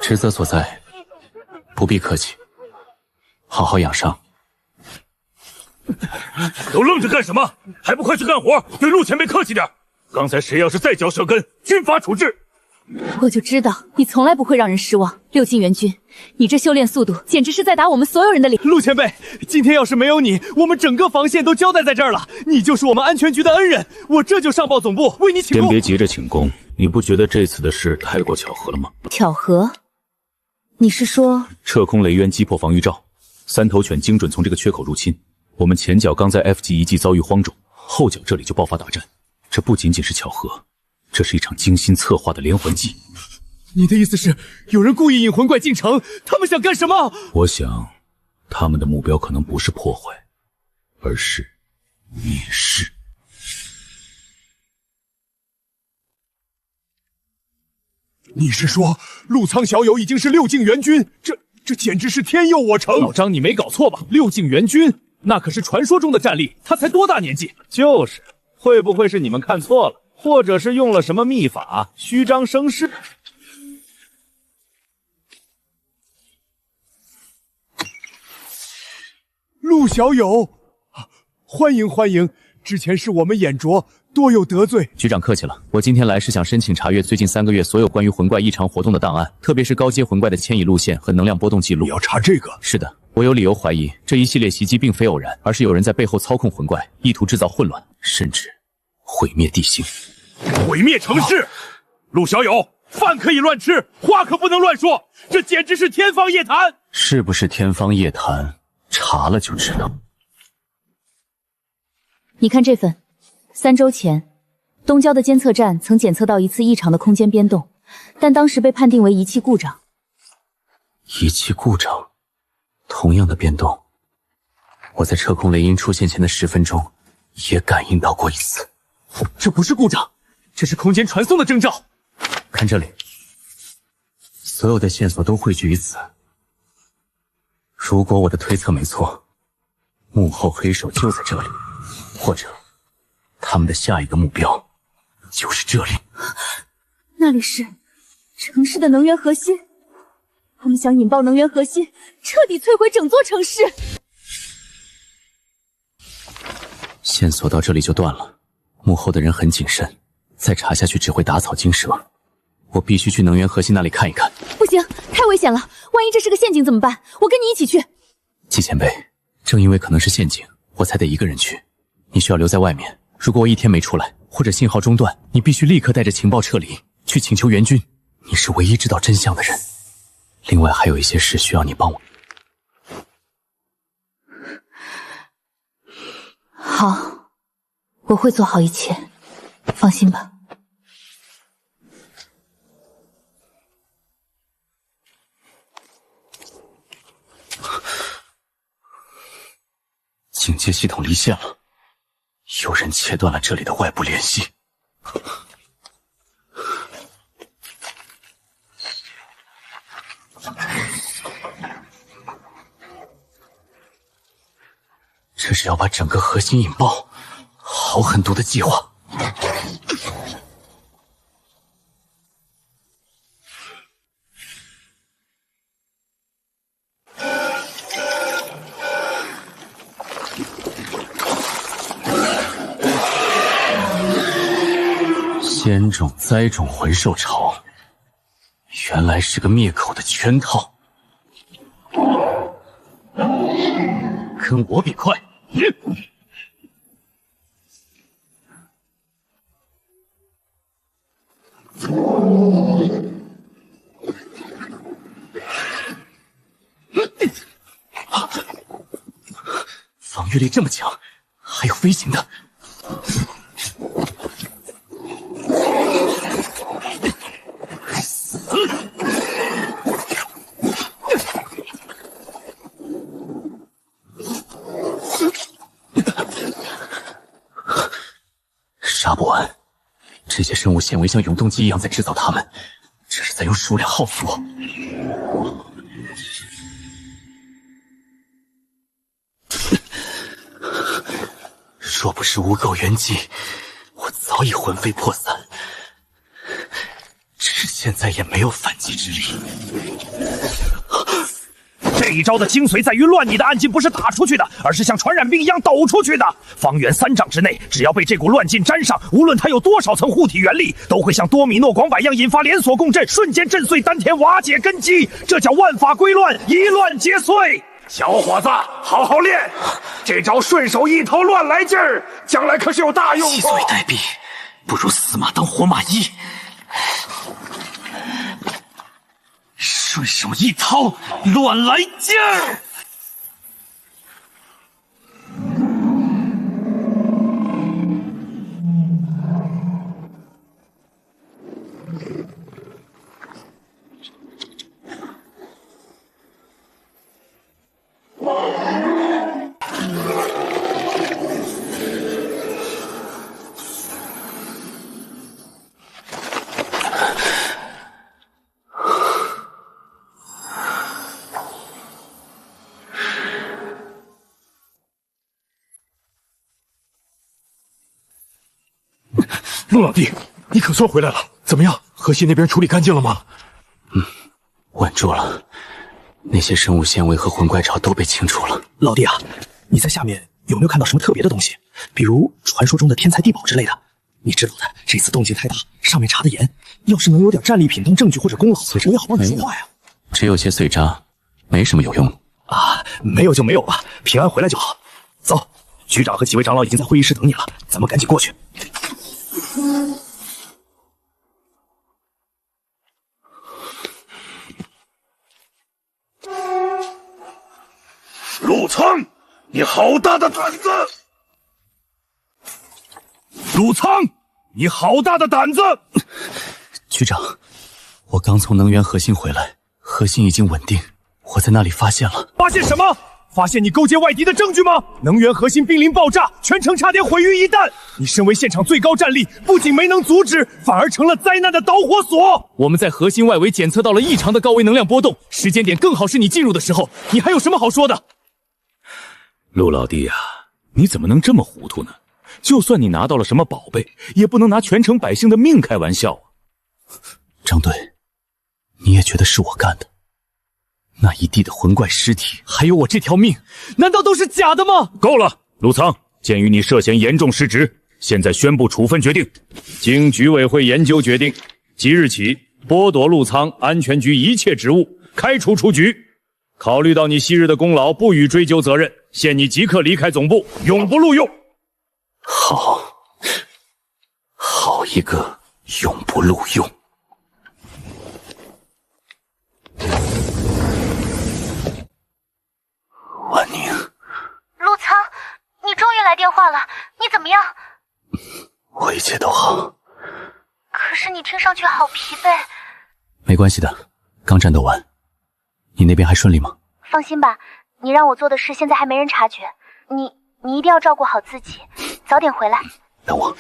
S1: 职责所在，不必客气，好好养伤。
S2: 都愣着干什么？还不快去干活，对陆前辈客气点。刚才谁要是再嚼舌根，军法处置。
S6: 我就知道你从来不会让人失望，6境元军，你这修炼速度简直是在打我们所有人的脸。
S4: 陆前辈，今天要是没有你，我们整个防线都交代在这儿了。你就是我们安全局的恩人，我这就上报总部为你请功。
S2: 先别急着请功，你不觉得这次的事太过巧合了吗？
S6: 巧合？你是说
S2: 撤空雷渊击破防御罩，三头犬精准从这个缺口入侵，我们前脚刚在 F 级遗迹遭遇荒种，后脚这里就爆发大战，这不仅仅是巧合。这是一场精心策划的连环计，
S5: 你的意思是，有人故意引魂怪进城？他们想干什么？
S2: 我想，他们的目标可能不是破坏，而是灭世。
S5: 你是说，陆苍小友已经是6境元军？这简直是天佑我城！
S7: 老张，你没搞错吧？6境元军，那可是传说中的战力，他才多大年纪？
S4: 就是，会不会是你们看错了，或者是用了什么秘法，虚张声势？
S5: 陆小友，欢迎欢迎！之前是我们眼拙，多有得罪。
S1: 局长客气了，我今天来是想申请查阅最近3个月所有关于魂怪异常活动的档案，特别是高阶魂怪的迁移路线和能量波动记录。
S5: 你要查这个？
S1: 是的，我有理由怀疑这一系列袭击并非偶然，而是有人在背后操控魂怪，意图制造混乱，甚至毁灭地形，
S5: 毁灭城市。陆小友，饭可以乱吃，话可不能乱说，这简直是天方夜谭。
S1: 是不是天方夜谭？查了就知道。
S6: 你看这份，3周前，东郊的监测站曾检测到一次异常的空间变动，但当时被判定为仪器故障。
S1: 仪器故障，同样的变动，我在测控雷音出现前的10分钟也感应到过一次。
S4: 这不是故障，这是空间传送的征兆。
S1: 看这里，所有的线索都汇聚于此。如果我的推测没错，幕后黑手就在这里，或者他们的下一个目标就是这里。
S6: 那里是城市的能源核心，他们想引爆能源核心，彻底摧毁整座城市。
S1: 线索到这里就断了，幕后的人很谨慎，再查下去只会打草惊蛇。我必须去能源核心那里看一看。
S6: 不行，太危险了，万一这是个陷阱怎么办？我跟你一起去。
S1: 季前辈，正因为可能是陷阱，我才得一个人去。你需要留在外面，如果我一天没出来，或者信号中断，你必须立刻带着情报撤离，去请求援军。你是唯一知道真相的人。另外还有一些事需要你帮我。
S6: 好，我会做好一切，放心吧。
S1: 警戒系统离线了，有人切断了这里的外部联系。这是要把整个核心引爆，好狠毒的计划。仙种栽种魂兽巢，原来是个灭口的圈套。跟我比快！防御力这么强，还有飞行的。杀不完，这些生物纤维像永动机一样在制造它们，这是在用数量耗死我。若不是无垢元机，我早已魂飞魄散，只是现在也没有反击之力。
S12: 这一招的精髓在于乱你的暗劲不是打出去的，而是像传染病一样抖出去的。方圆3丈之内，只要被这股乱劲沾上，无论它有多少层护体元力，都会像多米诺广摆一样引发连锁共振，瞬间震碎丹田，瓦解根基。这叫万法归乱，以乱皆碎。
S13: 小伙子，好好练，这招顺手一头乱来劲儿，将来可是有大用处。
S1: 既所以待毙，不如死马当活马医。顺手一掏，乱来劲儿。
S5: 陆老弟，你可算回来了，怎么样？河西那边处理干净了吗？
S1: 稳住了，那些生物纤维和魂怪巢都被清除了。
S4: 老弟啊，你在下面有没有看到什么特别的东西？比如传说中的天才地宝之类的？你知道的，这次动静太大，上面查得严，要是能有点战利品当证据或者功劳，我也好帮你说话呀。
S1: 只有些碎渣，没什么有用
S4: 啊。没有就没有吧，平安回来就好。走，局长和几位长老已经在会议室等你了，咱们赶紧过去。
S13: 陆苍，你好大的胆子！陆苍，你好大的胆子！
S1: 局长，我刚从能源核心回来，核心已经稳定，我在那里发现了。
S5: 发现什么？发现你勾结外敌的证据吗？能源核心濒临爆炸，全城差点毁于一旦。你身为现场最高战力，不仅没能阻止，反而成了灾难的导火索。
S7: 我们在核心外围检测到了异常的高维能量波动，时间点正好是你进入的时候，你还有什么好说的？
S2: 陆老弟啊，你怎么能这么糊涂呢？就算你拿到了什么宝贝，也不能拿全城百姓的命开玩笑啊！
S1: 张队，你也觉得是我干的？那一地的魂怪尸体，还有我这条命，难道都是假的吗？
S2: 够了，陆苍，鉴于你涉嫌严重失职，现在宣布处分决定。经局委会研究决定，即日起剥夺陆苍安全局一切职务，开除出局。考虑到你昔日的功劳，不予追究责任，限你即刻离开总部，永不录用。
S1: 好一个永不录用！婉宁，
S10: 陆苍，你终于来电话了，你怎么样？
S1: 我一切都好。
S10: 可是你听上去好疲惫。
S1: 没关系的，刚战斗完。你那边还顺利吗？
S10: 放心吧，你让我做的事现在还没人察觉。你一定要照顾好自己，早点回来。
S1: 等我。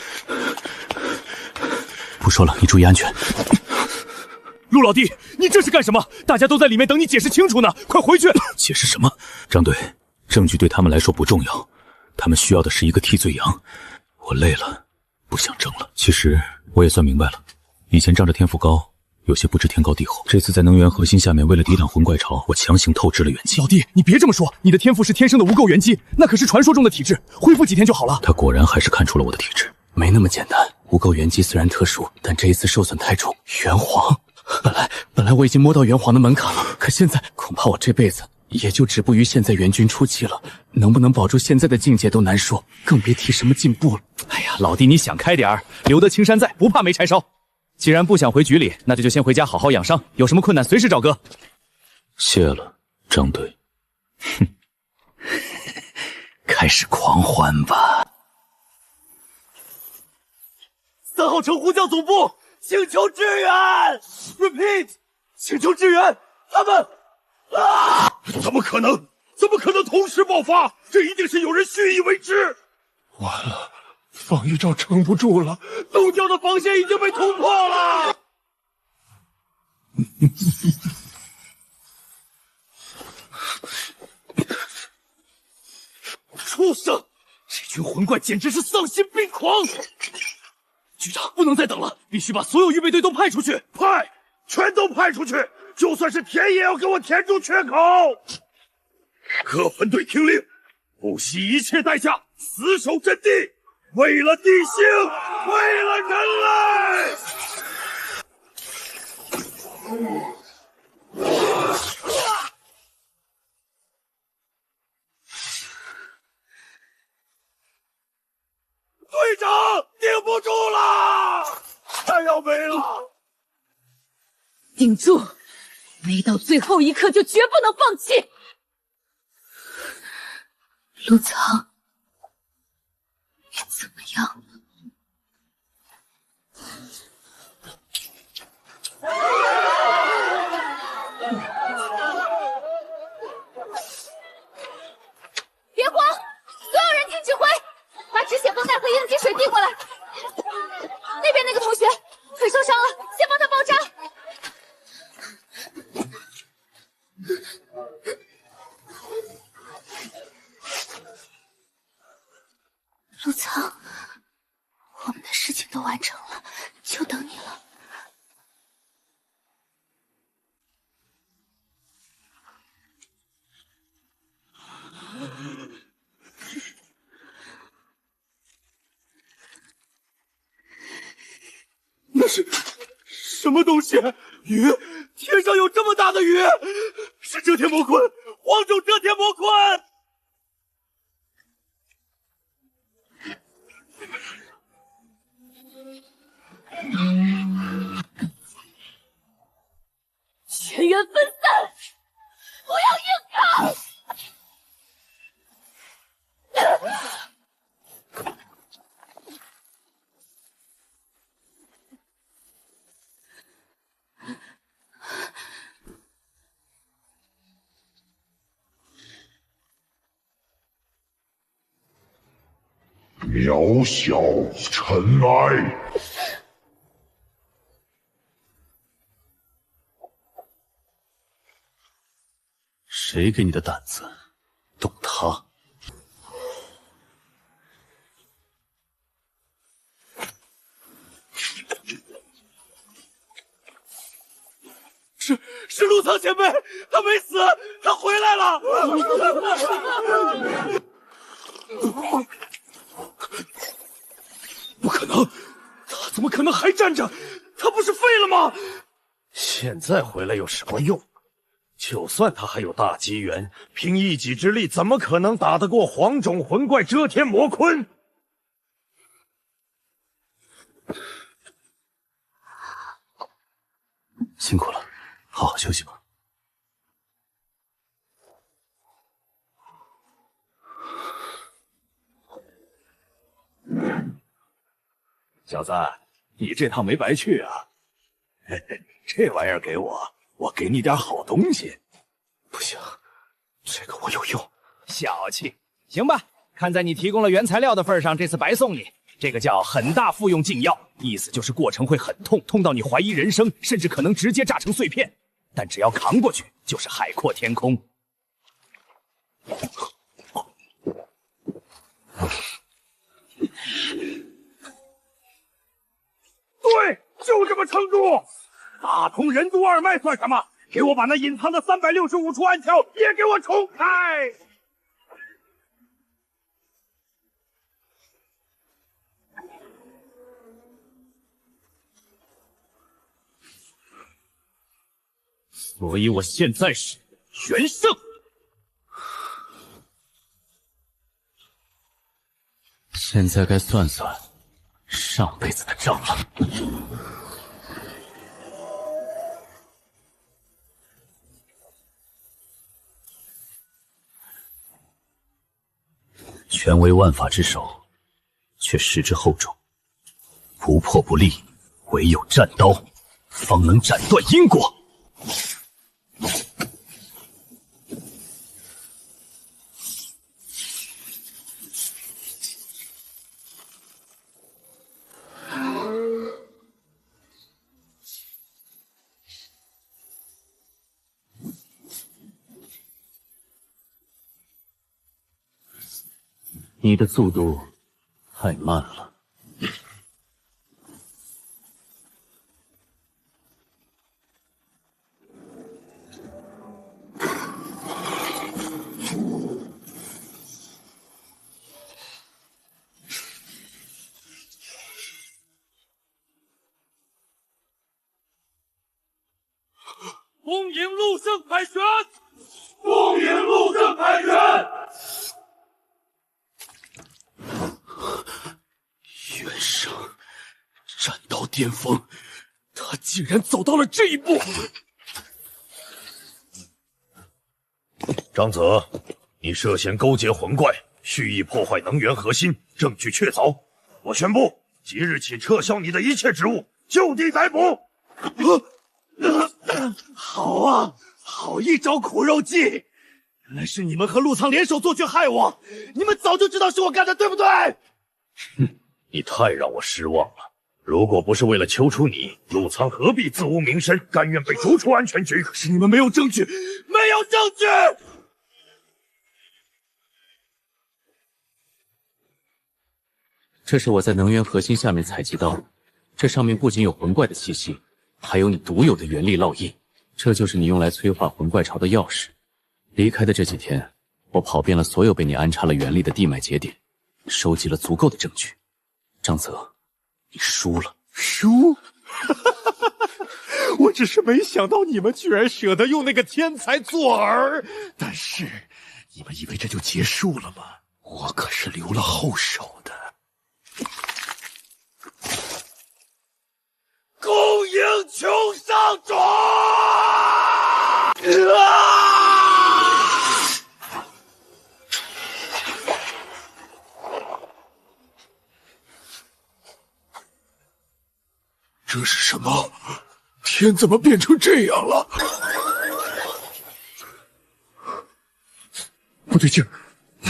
S1: 不说了，你注意安全。
S5: 陆老弟，你这是干什么？大家都在里面等你解释清楚呢，快回去！
S2: 解释什么？张队，证据对他们来说不重要，他们需要的是一个替罪羊。我累了，不想争了。其实我也算明白了，以前仗着天赋高，有些不知天高地厚。这次在能源核心下面，为了抵挡魂怪潮，我强行透支了元气。
S5: 老弟，你别这么说，你的天赋是天生的无垢元气，那可是传说中的体质，恢复几天就好了。
S2: 他果然还是看出了我的体质。
S1: 没那么简单，无垢元气虽然特殊，但这一次受损太重。元皇，本来我已经摸到元皇的门槛了，可现在恐怕我这辈子也就止步于现在元君初期了。能不能保住现在的境界都难说，更别提什么进步了。
S7: 哎呀，老弟，你想开点儿，留得青山在，不怕没柴烧。既然不想回局里，那就先回家好好养伤，有什么困难随时找哥。
S2: 谢了，张队。
S1: 哼，开始狂欢吧。
S4: 3号城呼叫总部，请求支援。Repeat， 请求支援。他们
S13: 怎么可能？怎么可能同时爆发？这一定是有人蓄意为之。
S5: 完了，防御罩撑不住了，东郊的防线已经被突破了。畜生！这群魂怪简直是丧心病狂！局长，不能再等了，必须把所有预备队都派出去！
S13: 派，全都派出去！就算是填也要给我填住缺口！各分队听令，不惜一切代价，死守阵地，为了地星，为了人类！队长，顶不住了，快要没了！
S3: 顶住，没到最后一刻就绝不能放弃。陆苍，你怎么样了？别慌，所有人听指挥，把止血绷带和应急水递过来。那边那个同学腿受伤了，先帮他包扎。陆苍，我们的事情都完成了。
S5: 什么东西？鱼？天上有这么大的鱼？是遮天魔鲲，黄种遮天魔鲲！
S3: 全员分散，不要硬抗！
S13: 渺小尘埃。
S1: 谁给你的胆子动他？
S5: 是陆苍前辈，他没死，他回来了。不可能，他怎么可能还站着？他不是废了吗？
S13: 现在回来有什么用？就算他还有大机缘，凭一己之力，怎么可能打得过黄种魂怪遮天魔鲲？
S1: 辛苦了，好好休息吧。
S12: 小子，你这趟没白去啊！这玩意儿给我，我给你点好东西。
S11: 不行，这个我有用。
S12: 小气，行吧？看在你提供了原材料的份上，这次白送你。这个叫很大复用禁药，意思就是过程会很痛，痛到你怀疑人生，甚至可能直接炸成碎片。但只要扛过去，就是海阔天空。
S13: 对，就这么撑住！大通任督二脉算什么？给我把那隐藏的365处暗窍也给我冲开！
S1: 所以我现在是全胜。现在该算算上辈子的账了。权为万法之首，却失之厚重，不破不立，唯有战刀，方能斩断因果。你的速度太慢了。
S5: 恭迎陆胜凯旋！
S13: 恭迎陆胜凯旋！
S5: 元圣，战到巅峰，他竟然走到了这一步。
S13: 张泽，你涉嫌勾结魂怪，蓄意破坏能源核心，证据确凿。我宣布，即日起撤销你的一切职务，就地逮捕。
S5: 好啊，好一招苦肉计！原来是你们和陆苍联手做去害我，你们早就知道是我干的，对不对？
S13: 你太让我失望了。如果不是为了揪出你，陆苍何必自无名声，甘愿被逐出安全局？
S5: 可是你们没有证据，没有证据！
S1: 这是我在能源核心下面采集到的，这上面不仅有魂怪的气息，还有你独有的元力烙印，这就是你用来催化魂怪潮的钥匙。离开的这几天，我跑遍了所有被你安插了元力的地脉节点，收集了足够的证据。张泽，你输了。
S5: 输？我只是没想到你们居然舍得用那个天才做饵。但是，你们以为这就结束了吗？我可是留了后手的。
S13: 恭迎穷上种！
S5: 这是什么？天怎么变成这样了？不对劲儿，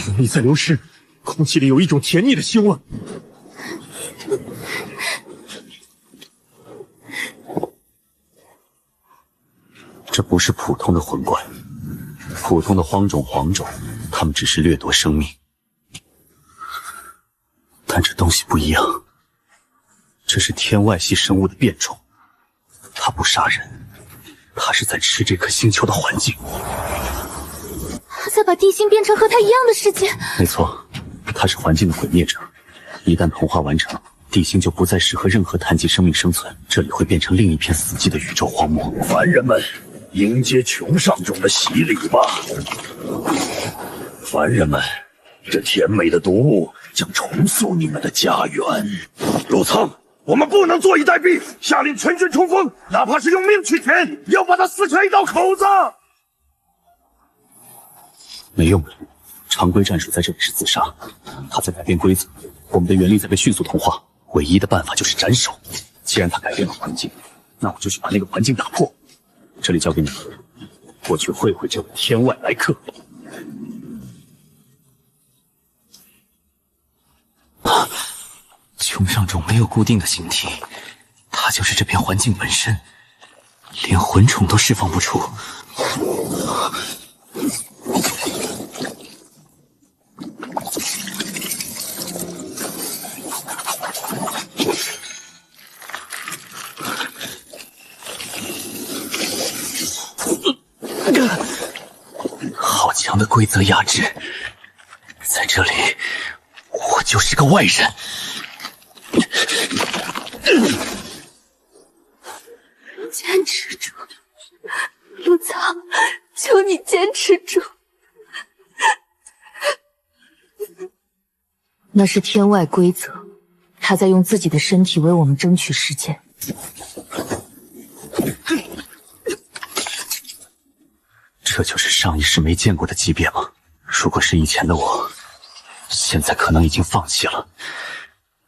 S5: 能力在流失，空气里有一种甜腻的腥味。
S1: 这不是普通的魂怪，普通的荒种、黄种，他们只是掠夺生命。但这东西不一样，这是天外系生物的变种，它不杀人，它是在吃这颗星球的环境。
S10: 他在把地心变成和他一样的世界。
S1: 没错，它是环境的毁灭者。一旦同化完成，地心就不再适合任何碳基生命生存，这里会变成另一片死寂的宇宙荒漠。
S2: 凡人们，迎接穷上种的洗礼吧！凡人们，这甜美的毒物将重塑你们的家园。
S13: 陆苍，我们不能坐以待毙，下令全军冲锋，哪怕是用命去填，要把他撕开一道口子。
S1: 没用的，常规战术在这里是自杀，他在改变规则，我们的原力在被迅速同化，唯一的办法就是斩首。既然他改变了环境，那我就去把那个环境打破。这里交给你，我去会会这位天外来客。
S4: 穷上种没有固定的形体，它就是这片环境本身，连魂虫都释放不出。好强的规则压制，在这里，我就是个外人。
S3: 坚持住，陆苍，求你坚持住。
S6: 那是天外规则，他在用自己的身体为我们争取时间。
S1: 这就是上一世没见过的级别吗？如果是以前的我，现在可能已经放弃了，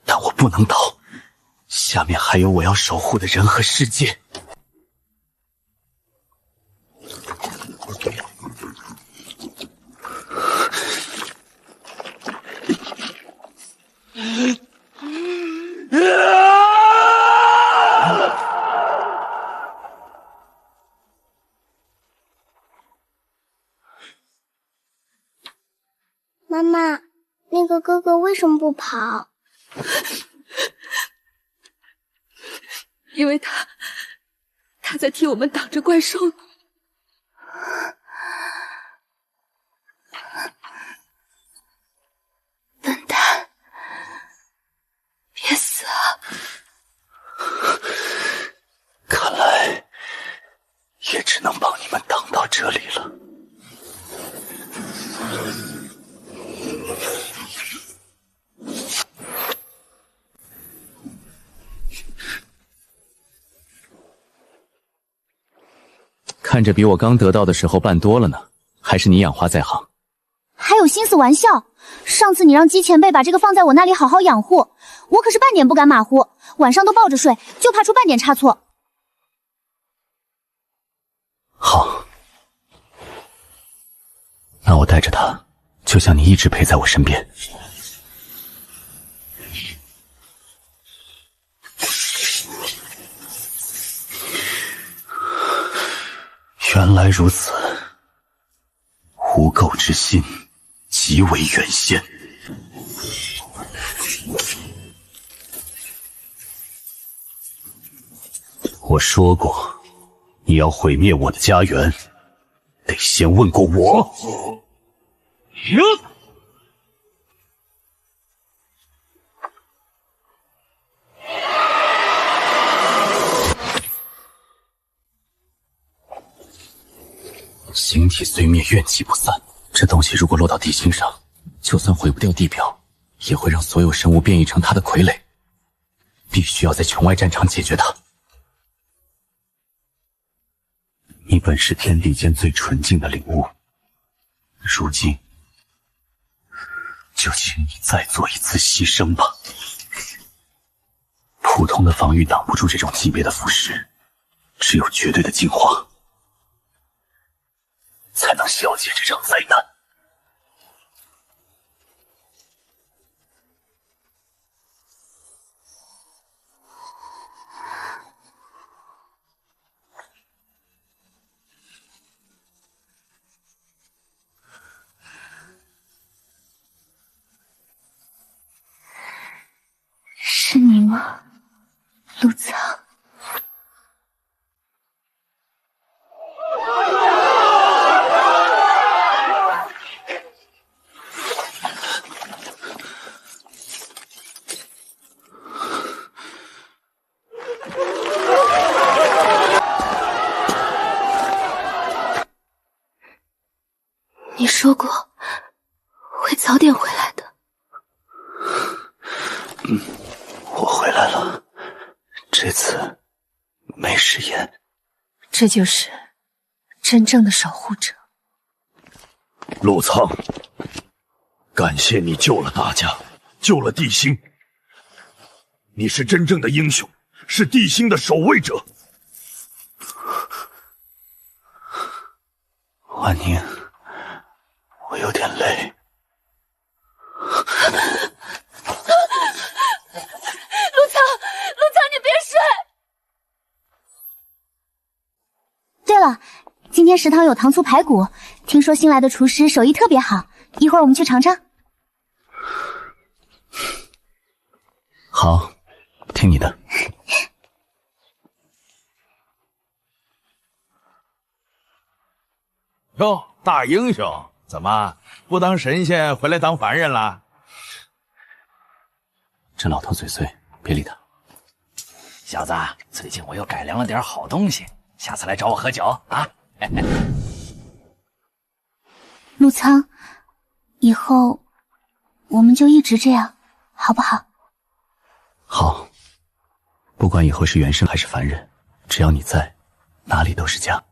S1: 但我不能倒，下面还有我要守护的人和世界。
S10: 妈妈，那个哥哥为什么不跑？
S3: 因为他在替我们挡着怪兽呢。笨蛋，别死啊！
S1: 看来也只能帮你们挡到这里了。看着比我刚得到的时候办多了呢，还是你养花在行。
S10: 还有心思玩笑？上次你让姬前辈把这个放在我那里好好养护，我可是半点不敢马虎，晚上都抱着睡，就怕出半点差错。
S1: 好，那我带着它，就像你一直陪在我身边。原来如此，无垢之心，极为原先。我说过，你要毁灭我的家园，得先问过我。体虽灭，怨气不散。这东西如果落到地心上，就算毁不掉地表，也会让所有生物变异成它的傀儡。必须要在琼外战场解决它。你本是天地间最纯净的灵物，如今就请你再做一次牺牲吧。普通的防御挡不住这种级别的腐蚀，只有绝对的进化，才能消解这场灾难。
S10: 是你吗，陆苍？你说过会早点回来的。
S1: 我回来了，这次没食言。
S6: 这就是真正的守护者。
S2: 陆苍，感谢你救了大家，救了地心。你是真正的英雄，是地心的守卫者。
S1: 婉宁，我有点累。
S3: 陆苍，你别睡。
S10: 对了，今天食堂有糖醋排骨，听说新来的厨师手艺特别好，一会儿我们去尝尝。
S1: 好，听你的。
S16: 哟，大英雄，怎么不当神仙回来当凡人了？
S1: 这老头嘴碎，别理他。
S12: 小子，最近我又改良了点好东西，下次来找我喝酒啊！
S10: 陆苍，以后我们就一直这样，好不好？
S1: 好，不管以后是原生还是凡人，只要你在，哪里都是家。